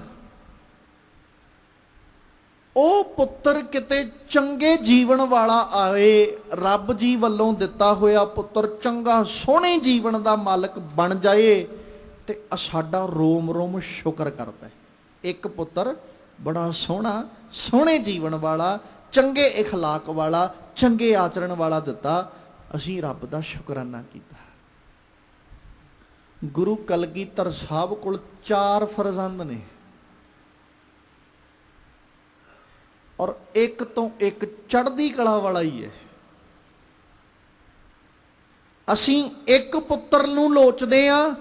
ਉਹ ਪੁੱਤਰ ਕਿਤੇ ਚੰਗੇ ਜੀਵਨ ਵਾਲਾ ਆਵੇ, ਰੱਬ ਜੀ ਵੱਲੋਂ ਦਿੱਤਾ ਹੋਇਆ ਪੁੱਤਰ ਚੰਗਾ ਸੋਹਣੇ ਜੀਵਨ ਦਾ ਮਾਲਕ ਬਣ ਜਾਏ, ਤੇ ਸਾਡਾ ਰੋਮ ਰੋਮ ਸ਼ੁਕਰ ਕਰਦਾ ਹੈ। ਇੱਕ ਪੁੱਤਰ ਬੜਾ ਸੋਹਣਾ ਸੋਹਣੇ ਜੀਵਨ ਵਾਲਾ, ਚੰਗੇ ਇਖਲਾਕ ਵਾਲਾ, ਚੰਗੇ ਆਚਰਣ ਵਾਲਾ ਦਿੱਤਾ, ਅਸੀਂ ਰੱਬ ਦਾ ਸ਼ੁਕਰਾਨਾ ਕੀਤਾ। ਗੁਰੂ ਕਲਗੀਧਰ ਸਾਹਿਬ ਕੋਲ 4 ਫਰਜ਼ੰਦ ਨੇ, ਔਰ ਇੱਕ ਤੋਂ ਇੱਕ ਚੜ੍ਹਦੀ ਕਲਾ ਵਾਲਾ ਹੀ ਹੈ। ਅਸੀਂ ਇੱਕ ਪੁੱਤਰ ਨੂੰ ਲੋਚਦੇ ਆ,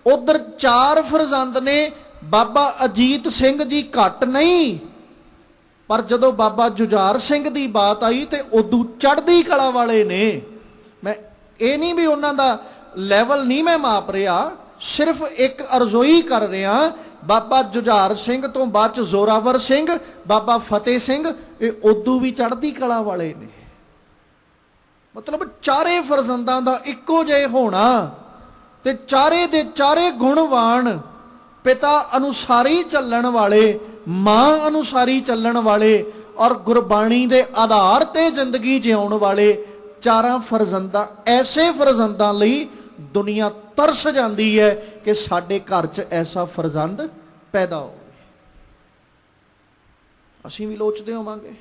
ਉਧਰ 4 ਫਰਜ਼ੰਦ ਨੇ। ਬਾਬਾ ਅਜੀਤ ਸਿੰਘ ਜੀ ਘੱਟ ਨਹੀਂ, ਪਰ ਜਦੋਂ ਬਾਬਾ ਜੁਝਾਰ ਸਿੰਘ ਦੀ ਬਾਤ ਆਈ ਤੇ ਉਦੋਂ ਚੜ੍ਹਦੀ ਕਲਾ ਵਾਲੇ ਨੇ। ਮੈਂ ਇਹ ਨਹੀਂ ਵੀ ਉਹਨਾਂ ਦਾ ਲੈਵਲ ਨਹੀਂ ਮੈਂ ਮਾਪ ਰਿਹਾ, ਸਿਰਫ ਇੱਕ ਅਰਜ਼ੋਈ ਕਰ ਰਿਹਾ। ਬਾਬਾ ਜੁਝਾਰ ਸਿੰਘ ਤੋਂ ਬਾਅਦ ਚ ਜ਼ੋਰਾਵਰ ਸਿੰਘ, ਬਾਬਾ ਫਤਿਹ ਸਿੰਘ, ਇਹ ਉਦੋਂ ਵੀ ਚੜ੍ਹਦੀ ਕਲਾ ਵਾਲੇ ਨੇ। ਮਤਲਬ ਚਾਰੇ ਫਰਜ਼ੰਦਾਂ ਦਾ ਇੱਕੋ ਜਿਹੇ ਹੋਣਾ, ਤੇ ਚਾਰੇ ਦੇ ਚਾਰੇ ਗੁਣਵਾਨ, ਪਿਤਾ ਅਨੁਸਾਰੀ ਚੱਲਣ ਵਾਲੇ, ਮਾਂ ਅਨੁਸਾਰੀ ਚੱਲਣ ਵਾਲੇ, ਔਰ ਗੁਰਬਾਣੀ ਦੇ ਆਧਾਰ ਤੇ ਜ਼ਿੰਦਗੀ ਜਿਉਣ ਵਾਲੇ 4 ਫਰਜ਼ੰਦਾਂ। ਐਸੇ ਫਰਜ਼ੰਦਾਂ ਲਈ ਦੁਨੀਆ ਤਰਸ ਜਾਂਦੀ ਹੈ ਕਿ ਸਾਡੇ ਘਰ 'ਚ ਐਸਾ ਫਰਜ਼ੰਦ ਪੈਦਾ ਹੋਵੇ। ਅਸੀਂ ਵੀ ਲੋਚਦੇ ਹੋਵਾਂਗੇ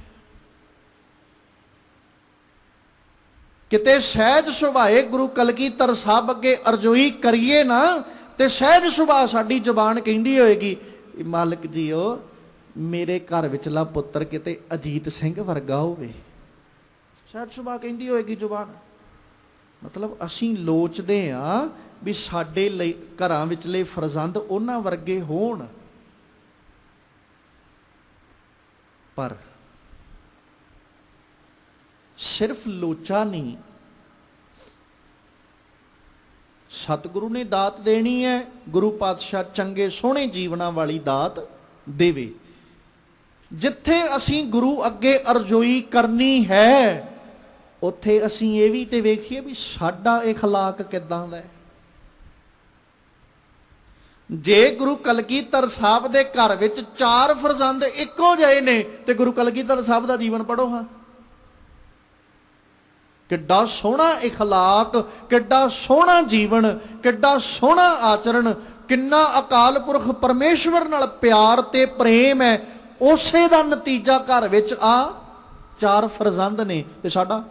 ਕਿਤੇ ਸਹਿਜ ਸੁਭਾਏ ਗੁਰੂ ਕਲਗੀਧਰ ਸਾਹਿਬ ਅੱਗੇ ਅਰਜ਼ੋਈ ਕਰੀਏ ਨਾ, ਤੇ ਸਹਿਜ ਸੁਭਾ ਸਾਡੀ ਜ਼ੁਬਾਨ ਕਹਿੰਦੀ ਹੋਏਗੀ, ਮਾਲਕ ਜੀਓ ਮੇਰੇ ਘਰ ਵਿਚਲਾ ਪੁੱਤਰ ਕਿਤੇ ਅਜੀਤ ਸਿੰਘ ਵਰਗਾ ਹੋਵੇ। ਸਹਿਜ ਸੁਭਾ ਕਹਿੰਦੀ ਹੋਏਗੀ ਜ਼ੁਬਾਨ। ਮਤਲਬ ਅਸੀਂ ਲੋਚਦੇ ਆ ਵੀ ਸਾਡੇ ਲਈ ਘਰਾਂ ਵਿਚਲੇ ਫਰਜ਼ੰਦ ਉਹਨਾਂ ਵਰਗੇ ਹੋਣ, ਪਰ ਸਿਰਫ ਲੋਚਾ ਨਹੀਂ, ਸਤਿਗੁਰੂ ਨੇ ਦਾਤ ਦੇਣੀ ਹੈ। ਗੁਰੂ ਪਾਤਸ਼ਾਹ ਚੰਗੇ ਸੋਹਣੇ ਜੀਵਨਾਂ ਵਾਲੀ ਦਾਤ ਦੇਵੇ। ਜਿੱਥੇ ਅਸੀਂ ਗੁਰੂ ਅੱਗੇ ਅਰਜ਼ੋਈ ਕਰਨੀ ਹੈ, ਉੱਥੇ ਅਸੀਂ ਇਹ ਵੀ ਤੇ ਵੇਖੀਏ ਵੀ ਸਾਡਾ ਇਖਲਾਕ ਕਿੱਦਾਂ ਦਾ ਹੈ। ਜੇ ਗੁਰੂ ਕਲਗੀਧਰ ਸਾਹਿਬ ਦੇ ਘਰ ਵਿੱਚ 4 ਫਰਜ਼ੰਦ ਇੱਕੋ ਜਿਹੇ ਨੇ, ਤੇ ਗੁਰੂ ਕਲਗੀਧਰ ਸਾਹਿਬ ਦਾ ਜੀਵਨ ਪੜ੍ਹੋ ਹਾਂ, ਕਿੱਡਾ ਸੋਹਣਾ ਇਖਲਾਕ, ਕਿੱਡਾ ਸੋਹਣਾ ਜੀਵਨ, ਕਿੱਡਾ ਸੋਹਣਾ ਆਚਰਣ, ਕਿੰਨਾ ਅਕਾਲ ਪੁਰਖ ਪਰਮੇਸ਼ਵਰ ਨਾਲ ਪਿਆਰ ਤੇ ਪ੍ਰੇਮ ਹੈ। ਉਸੇ ਦਾ ਨਤੀਜਾ ਘਰ ਵਿੱਚ ਆ 4 ਫਰਜ਼ੰਦ ਨੇ। ਤੇ ਸਾਡਾ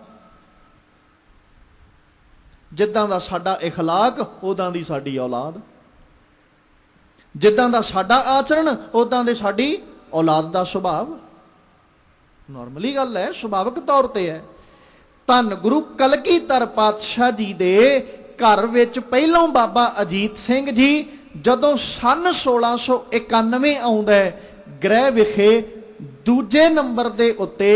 ਜਿੱਦਾਂ ਦਾ ਸਾਡਾ ਇਖਲਾਕ, ਉਦਾਂ ਦੀ ਸਾਡੀ ਔਲਾਦ, ਜਿੱਦਾਂ ਦਾ ਸਾਡਾ ਆਚਰਣ, ਉਦਾਂ ਦੇ ਸਾਡੀ ਔਲਾਦ ਦਾ ਸੁਭਾਅ। ਨਾਰਮਲੀ ਗੱਲ ਹੈ, ਸੁਭਾਵਿਕ ਤੌਰ ਤੇ ਹੈ। ਧੰਨ ਗੁਰੂ ਕਲਗੀਧਰ ਪਾਤਸ਼ਾਹ ਜੀ ਦੇ ਘਰ ਵਿੱਚ ਪਹਿਲੋਂ ਬਾਬਾ ਅਜੀਤ ਸਿੰਘ ਜੀ ਜਦੋਂ ਸੰਨ 1691 ਆਉਂਦਾ ਗ੍ਰਹਿ ਵਿਖੇ, ਦੂਜੇ ਨੰਬਰ ਦੇ ਉੱਤੇ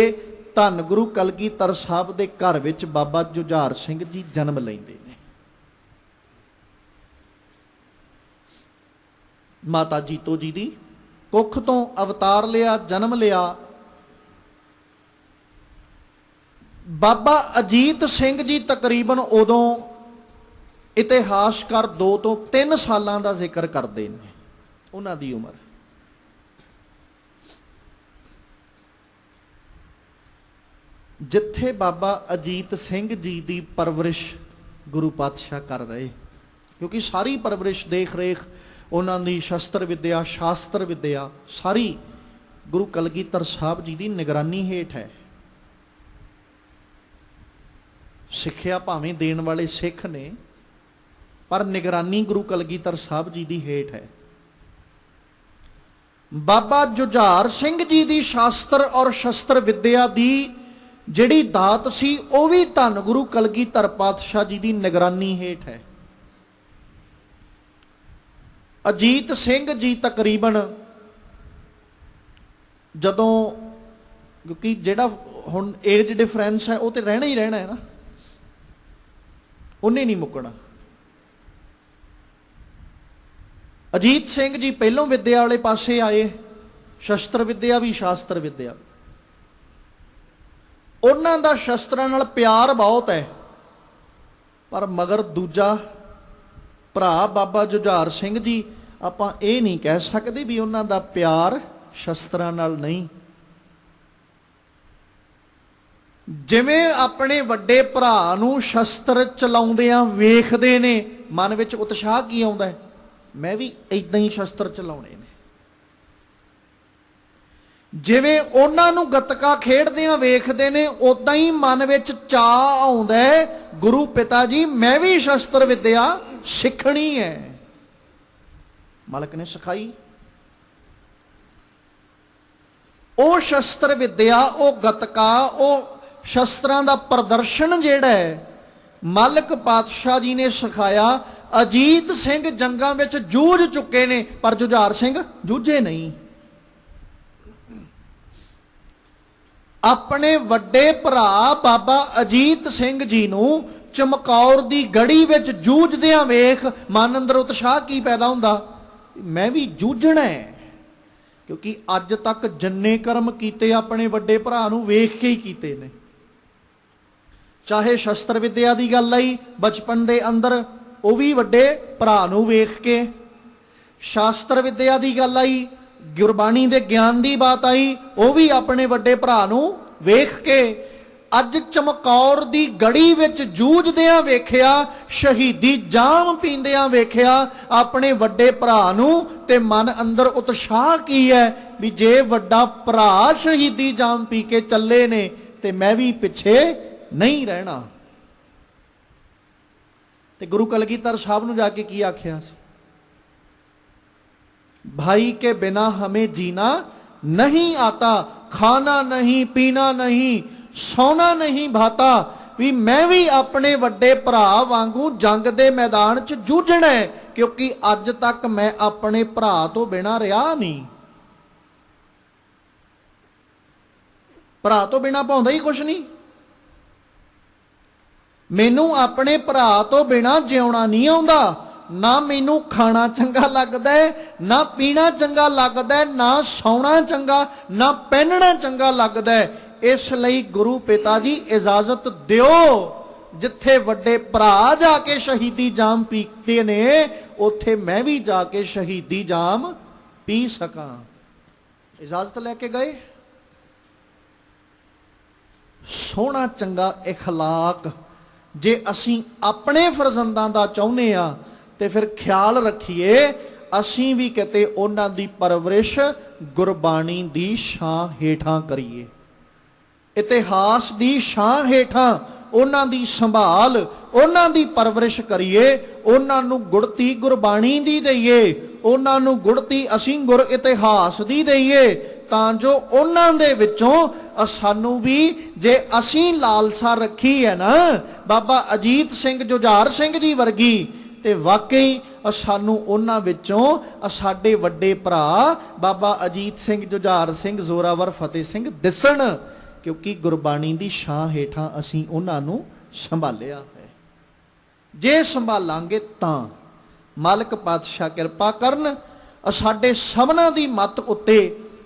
ਧੰਨ ਗੁਰੂ ਕਲਗੀਧਰ ਸਾਹਿਬ ਦੇ ਘਰ ਵਿੱਚ ਬਾਬਾ ਜੁਝਾਰ ਸਿੰਘ ਜੀ ਜਨਮ ਲੈਂਦੇ ਨੇ। ਮਾਤਾ ਜੀਤੋ ਜੀ ਦੀ ਕੁੱਖ ਤੋਂ ਅਵਤਾਰ ਲਿਆ, ਜਨਮ ਲਿਆ। ਬਾਬਾ ਅਜੀਤ ਸਿੰਘ ਜੀ ਤਕਰੀਬਨ ਉਦੋਂ ਇਤਿਹਾਸਕਾਰ 2 ਤੋਂ 3 ਸਾਲਾਂ ਦਾ ਜ਼ਿਕਰ ਕਰਦੇ ਨੇ ਉਹਨਾਂ ਦੀ ਉਮਰ। ਜਿੱਥੇ ਬਾਬਾ ਅਜੀਤ ਸਿੰਘ ਜੀ ਦੀ ਪਰਵਰਿਸ਼ ਗੁਰੂ ਪਾਤਸ਼ਾਹ ਕਰ ਰਹੇ, ਕਿਉਂਕਿ ਸਾਰੀ ਪਰਵਰਿਸ਼ ਦੇਖ ਰੇਖ ਉਹਨਾਂ ਦੀ ਸ਼ਸਤਰ ਵਿਦਿਆ, ਸ਼ਾਸਤਰ ਵਿਦਿਆ ਸਾਰੀ ਗੁਰੂ ਕਲਗੀਧਰ ਸਾਹਿਬ ਜੀ ਦੀ ਨਿਗਰਾਨੀ ਹੇਠ ਹੈ। ਸਿੱਖਿਆ ਭਾਵੇਂ ਦੇਣ ਵਾਲੇ ਸਿੱਖ ਨੇ, ਪਰ ਨਿਗਰਾਨੀ ਗੁਰੂ ਕਲਗੀਧਰ ਸਾਹਿਬ ਜੀ ਦੀ ਹੇਠ ਹੈ। ਬਾਬਾ ਜੁਝਾਰ ਸਿੰਘ ਜੀ ਦੀ ਸ਼ਾਸਤਰ ਔਰ ਸ਼ਸਤਰ ਵਿਦਿਆ ਦੀ ਜਿਹੜੀ ਦਾਤ ਸੀ ਉਹ ਵੀ ਧੰਨ ਗੁਰੂ ਕਲਗੀਧਰ ਪਾਤਸ਼ਾਹ ਜੀ ਦੀ ਨਿਗਰਾਨੀ ਹੇਠ ਹੈ। ਅਜੀਤ ਸਿੰਘ ਜੀ ਤਕਰੀਬਨ ਜਦੋਂ, ਕਿਉਂਕਿ ਜਿਹੜਾ ਹੁਣ ਏਜ ਡਿਫਰੈਂਸ ਹੈ ਉਹ ਤੇ ਰਹਿਣਾ ਹੀ ਰਹਿਣਾ ਹੈ ਨਾ, ਉਹਨੇ ਨਹੀਂ ਮੁੱਕਣਾ। ਅਜੀਤ ਸਿੰਘ ਜੀ ਪਹਿਲੋਂ ਵਿਦਿਆ ਵਾਲੇ ਪਾਸੇ ਆਏ, ਸ਼ਸਤਰ ਵਿਦਿਆ ਵੀ ਸ਼ਾਸਤਰ ਵਿਦਿਆ। ਉਹਨਾਂ ਦਾ ਸ਼ਸਤਰਾਂ ਨਾਲ ਪਿਆਰ ਬਹੁਤ ਹੈ, ਪਰ ਮਗਰ ਦੂਜਾ ਭਰਾ ਬਾਬਾ ਜੁਝਾਰ ਸਿੰਘ ਜੀ, ਆਪਾਂ ਇਹ ਨਹੀਂ ਕਹਿ ਸਕਦੇ ਵੀ ਉਹਨਾਂ ਦਾ ਪਿਆਰ ਸ਼ਸਤਰਾਂ ਨਾਲ ਨਹੀਂ। ਜਿਵੇਂ ਆਪਣੇ ਵੱਡੇ ਭਰਾ ਨੂੰ ਸ਼ਸਤਰ ਚਲਾਉਂਦਿਆਂ ਵੇਖਦੇ ਨੇ, ਮਨ ਵਿੱਚ ਉਤਸ਼ਾਹ ਕੀ ਆਉਂਦਾ ਹੈ, ਮੈਂ ਵੀ ਇਦਾਂ ਹੀ ਸ਼ਸਤਰ ਚਲਾਉਣੇ ਨੇ। ਜਿਵੇਂ ਉਹਨਾਂ ਨੂੰ ਗੱਤਕਾ ਖੇਡਦਿਆਂ ਵੇਖਦੇ ਨੇ, ਉਦਾਂ ਹੀ ਮਨ ਵਿੱਚ ਚਾਅ ਆਉਂਦਾ ਹੈ, ਗੁਰੂ ਪਿਤਾ ਜੀ ਮੈਂ ਵੀ ਸ਼ਸਤਰ ਵਿਦਿਆ ਸਿੱਖਣੀ ਹੈ। ਮਾਲਕ ਨੇ ਸਿਖਾਈ ਉਹ ਸ਼ਸਤਰ ਵਿਦਿਆ, ਉਹ ਗੱਤਕਾ, ਉਹ ਸ਼ਸਤਰਾਂ ਦਾ ਪ੍ਰਦਰਸ਼ਨ ਜਿਹੜਾ ਹੈ ਮਾਲਕ ਪਾਤਸ਼ਾਹ ਜੀ ਨੇ ਸਿਖਾਇਆ। ਅਜੀਤ ਸਿੰਘ ਜੰਗਾਂ ਵਿੱਚ ਜੂਝ ਚੁੱਕੇ ਨੇ, ਪਰ ਜੁਝਾਰ ਸਿੰਘ ਜੂਝੇ ਨਹੀਂ। ਆਪਣੇ ਵੱਡੇ ਭਰਾ ਬਾਬਾ ਅਜੀਤ ਸਿੰਘ ਜੀ ਨੂੰ ਚਮਕੌਰ ਦੀ ਗੜੀ ਵਿੱਚ ਜੂਝਦਿਆਂ ਵੇਖ ਮਨ ਅੰਦਰ ਉਤਸ਼ਾਹ ਕੀ ਪੈਦਾ ਹੁੰਦਾ, ਮੈਂ ਵੀ ਜੂਝਣਾ ਹੈ। ਕਿਉਂਕਿ ਅੱਜ ਤੱਕ ਜਿੰਨੇ ਕਰਮ ਕੀਤੇ ਆਪਣੇ ਵੱਡੇ ਭਰਾ ਨੂੰ ਵੇਖ ਕੇ ਹੀ ਕੀਤੇ ਨੇ। ਚਾਹੇ ਸ਼ਸਤਰ ਵਿਦਿਆ ਦੀ ਗੱਲ ਆਈ ਬਚਪਨ ਦੇ ਅੰਦਰ, ਉਹ ਵੀ ਵੱਡੇ ਭਰਾ ਨੂੰ ਵੇਖ ਕੇ। ਸ਼ਾਸਤਰ ਵਿਦਿਆ ਦੀ ਗੱਲ ਆਈ, ਗੁਰਬਾਣੀ ਦੇ ਗਿਆਨ ਦੀ ਬਾਤ ਆਈ, ਉਹ ਵੀ ਆਪਣੇ ਵੱਡੇ ਭਰਾ ਨੂੰ ਵੇਖ ਕੇ। ਅੱਜ ਚਮਕੌਰ ਦੀ ਗੜੀ ਵਿੱਚ ਜੂਝਦਿਆਂ ਵੇਖਿਆ, ਸ਼ਹੀਦੀ ਜਾਮ ਪੀਂਦਿਆਂ ਵੇਖਿਆ ਆਪਣੇ ਵੱਡੇ ਭਰਾ ਨੂੰ, ਤੇ ਮਨ ਅੰਦਰ ਉਤਸ਼ਾਹ ਕੀ ਹੈ ਵੀ ਜੇ ਵੱਡਾ ਭਰਾ ਸ਼ਹੀਦੀ ਜਾਮ ਪੀ ਕੇ ਚੱਲੇ ਨੇ ਤੇ ਮੈਂ ਵੀ ਪਿੱਛੇ ਨਹੀਂ ਰਹਿਣਾ। ਤੇ ਗੁਰੂ ਕਲਗੀਧਰ ਸਾਹਿਬ ਨੂੰ ਜਾ ਕੇ ਕੀ ਆਖਿਆ ਸੀ, भाई के बिना हमें जीना नहीं आता, खाना नहीं पीना नहीं सोना नहीं भाता। भी मैं भी अपने वड्डे भरा वांगू जंग दे मैदान च जूझना है, क्योंकि अज तक मैं अपने भरा तो बिना रहा नहीं। भरा तो बिना पाउंदा ही कुछ नहीं, मैनू अपने भरा तो बिना जिउणा नहीं आउंदा। ना मैनू खाना चंगा लगता है, ना पीना चंगा लगता है, ना सौना चंगा, ना पहनना चंगा लगता है। इसलिए गुरु पिता जी इजाजत दिओ, जिथे वड्डे भरा जाके शहीदी जाम पीते ने उथे मैं भी जाके शहीदी जाम पी सकां। इजाजत लैके गए। सोहना चंगा इखलाक जे असीं अपने फरजंदां दा चाहुंदे आ ਤੇ ਫਿਰ ਖਿਆਲ ਰੱਖੀਏ ਅਸੀਂ ਵੀ ਕਿਤੇ ਉਹਨਾਂ ਦੀ ਪਰਵਰਿਸ਼ ਗੁਰਬਾਣੀ ਦੀ ਛਾਂ ਹੇਠਾਂ ਕਰੀਏ, ਇਤਿਹਾਸ ਦੀ ਛਾਂ ਹੇਠਾਂ ਉਹਨਾਂ ਦੀ ਸੰਭਾਲ, ਉਹਨਾਂ ਦੀ ਪਰਵਰਿਸ਼ ਕਰੀਏ, ਉਹਨਾਂ ਨੂੰ ਗੁੜਤੀ ਗੁਰਬਾਣੀ ਦੀ ਦਈਏ, ਉਹਨਾਂ ਨੂੰ ਗੁੜਤੀ ਅਸੀਂ ਗੁਰ ਇਤਿਹਾਸ ਦੀ ਦਈਏ, ਤਾਂ ਜੋ ਉਹਨਾਂ ਦੇ ਵਿੱਚੋਂ ਸਾਨੂੰ ਵੀ ਜੇ ਅਸੀਂ ਲਾਲਸਾ ਰੱਖੀ ਹੈ ਨਾ ਬਾਬਾ ਅਜੀਤ ਸਿੰਘ ਜੁਝਾਰ ਸਿੰਘ ਜੀ ਵਰਗੀ, ਤੇ ਵਾਕਈ ਸਾਨੂੰ ਉਹਨਾਂ ਵਿੱਚੋਂ ਸਾਡੇ ਵੱਡੇ ਭਰਾ ਬਾਬਾ ਅਜੀਤ ਸਿੰਘ ਜੁਝਾਰ ਸਿੰਘ ਜ਼ੋਰਾਵਰ ਫਤਿਹ ਸਿੰਘ ਦਿਸਣ, ਕਿਉਂਕਿ ਗੁਰਬਾਣੀ ਦੀ ਛਾਂ ਹੇਠਾਂ ਅਸੀਂ ਉਹਨਾਂ ਨੂੰ ਸੰਭਾਲਿਆ ਹੈ। ਜੇ ਸੰਭਾਲਾਂਗੇ ਤਾਂ ਮਾਲਕ ਪਾਤਸ਼ਾਹ ਕਿਰਪਾ ਕਰਨ, ਸਾਡੇ ਸਭਨਾਂ ਦੀ ਮੱਤ ਉੱਤੇ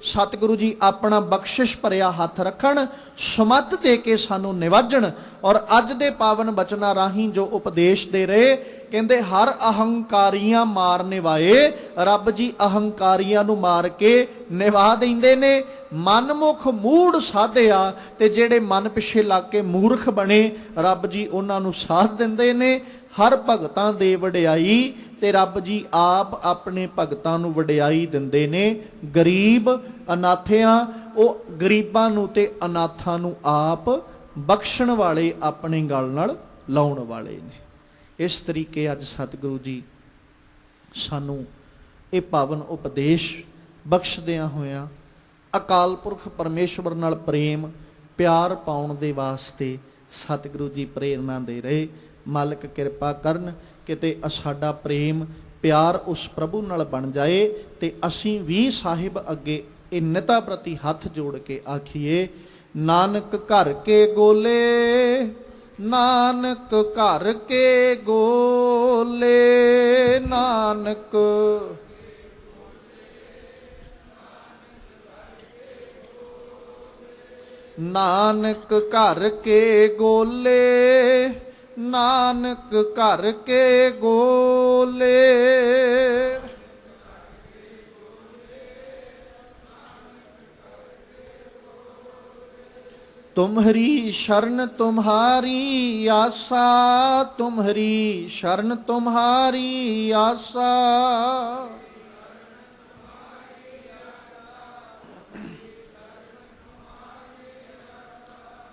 ਸਤਿਗੁਰੂ ਜੀ ਆਪਣਾ ਬਖਸ਼ਿਸ਼ ਭਰਿਆ ਹੱਥ ਰੱਖਣ, ਸਮੱਤ ਦੇ ਕੇ ਸਾਨੂੰ ਨਿਵਾਜਣ। ਔਰ ਅੱਜ ਦੇ ਪਾਵਨ ਬਚਨਾਂ ਰਾਹੀਂ ਜੋ ਉਪਦੇਸ਼ ਦੇ ਰਹੇ, ਕਹਿੰਦੇ ਹਰ ਅਹੰਕਾਰੀਆਂ ਮਾਰ ਨਿਵਾਏ, ਰੱਬ ਜੀ ਅਹੰਕਾਰੀਆਂ ਨੂੰ ਮਾਰ ਕੇ ਨਿਵਾ ਦਿੰਦੇ ਨੇ। ਮਨਮੁਖ ਮੂੜ ਸਾਧਿਆ, ਤੇ ਜਿਹੜੇ ਮਨ ਪਿੱਛੇ ਲੱਗ ਕੇ ਮੂਰਖ ਬਣੇ ਰੱਬ ਜੀ ਉਹਨਾਂ ਨੂੰ ਸਾਥ ਦਿੰਦੇ ਨੇ। ਹਰ ਭਗਤਾਂ ਦੇ ਵਡਿਆਈ, ਤੇ ਰੱਬ ਜੀ ਆਪ ਆਪਣੇ ਭਗਤਾਂ ਨੂੰ ਵਡਿਆਈ ਦਿੰਦੇ ਨੇ। ਗਰੀਬ ਅਨਾਥਿਆਂ, ਉਹ ਗਰੀਬਾਂ ਨੂੰ ਤੇ ਅਨਾਥਾਂ ਨੂੰ ਆਪ ਬਖਸ਼ਣ ਵਾਲੇ, ਆਪਣੇ ਗਲ ਨਾਲ ਲਾਉਣ ਵਾਲੇ ਨੇ। ਇਸ ਤਰੀਕੇ ਅੱਜ ਸਤਿਗੁਰੂ ਜੀ ਸਾਨੂੰ ਇਹ ਪਾਵਨ ਉਪਦੇਸ਼ ਬਖਸ਼ਦਿਆਂ ਹੋਇਆਂ ਅਕਾਲ ਪੁਰਖ ਪਰਮੇਸ਼ਵਰ ਨਾਲ ਪ੍ਰੇਮ ਪਿਆਰ ਪਾਉਣ ਦੇ ਵਾਸਤੇ ਸਤਿਗੁਰੂ ਜੀ ਪ੍ਰੇਰਨਾ ਦੇ ਰਹੇ। ਮਾਲਕ ਕਿਰਪਾ ਕਰਨ ਕਿਤੇ ਸਾਡਾ ਪ੍ਰੇਮ ਪਿਆਰ ਉਸ ਪ੍ਰਭੂ ਨਾਲ ਬਣ ਜਾਏ ਤੇ ਅਸੀਂ ਵੀ ਸਾਹਿਬ ਅੱਗੇ ਇਹ ਨਿਤਾ ਪ੍ਰਤੀ ਹੱਥ ਜੋੜ ਕੇ ਆਖੀਏ, ਨਾਨਕ ਘਰ ਕੇ ਗੋਲੇ, ਨਾਨਕ ਘਰ ਕੇ ਗੋਲੇ, ਨਾਨਕ ਨਾਨਕ ਘਰ ਕੇ ਗੋਲੇ, ਨਾਨਕ ਘਰ ਕੇ ਗੋਲੇ। तुम्हरी शरण तुम्हारी आसा, तुम्हरी शरण तुम्हारी आसा।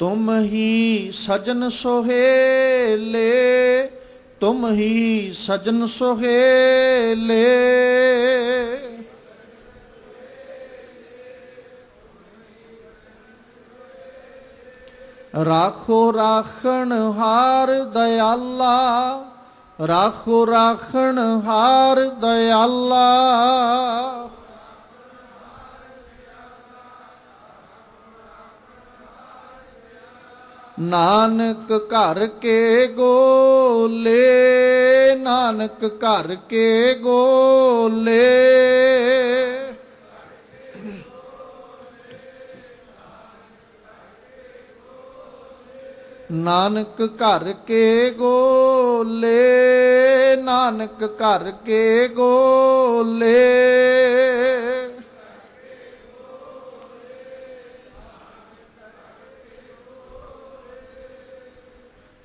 तुम ही सजन सोहेले, तुम ही सजन सोहेले। राखो राखण हार दयाला, राखो राखण हार दयाला। नानक घर के गोले, नानक घर के गोले। नानक घर के गोले, नानक घर के गोले।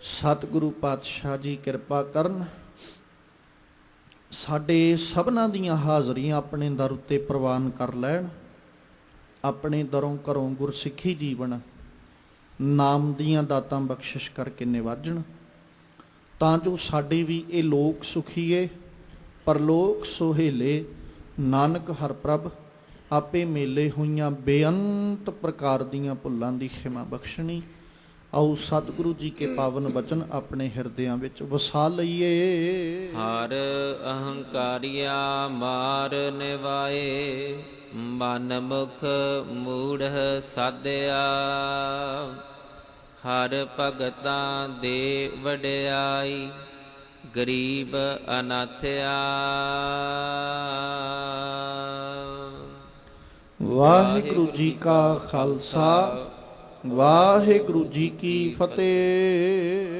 सतगुरु पातशाह जी कृपा करन, साडे सबना दियां हाज़रियां अपने दर उत्ते प्रवान कर लैन। अपने दरों घरों गुरसिੱਖੀ जीवन नाम दियां दातां बख्शिश करके निवाजन, तां जो साडे भी ये लोक सुखीए परलोक सोहेले। नानक हर प्रभ आपे मेले होइयां बेअंत प्रकार दियां भुल्लां दी खिमा बख्शनी। आओ सतगुरु जी के पावन वचन अपने हिरदियां विच वसा लईए। हर अहंकारिया मार निवाए, मन मुख मूढ़ साधया। हर भगतां दे वडियाई, गरीब अनाथया। वाहिगुरु जी का खालसा, वाहिगुरु जी की फतेह।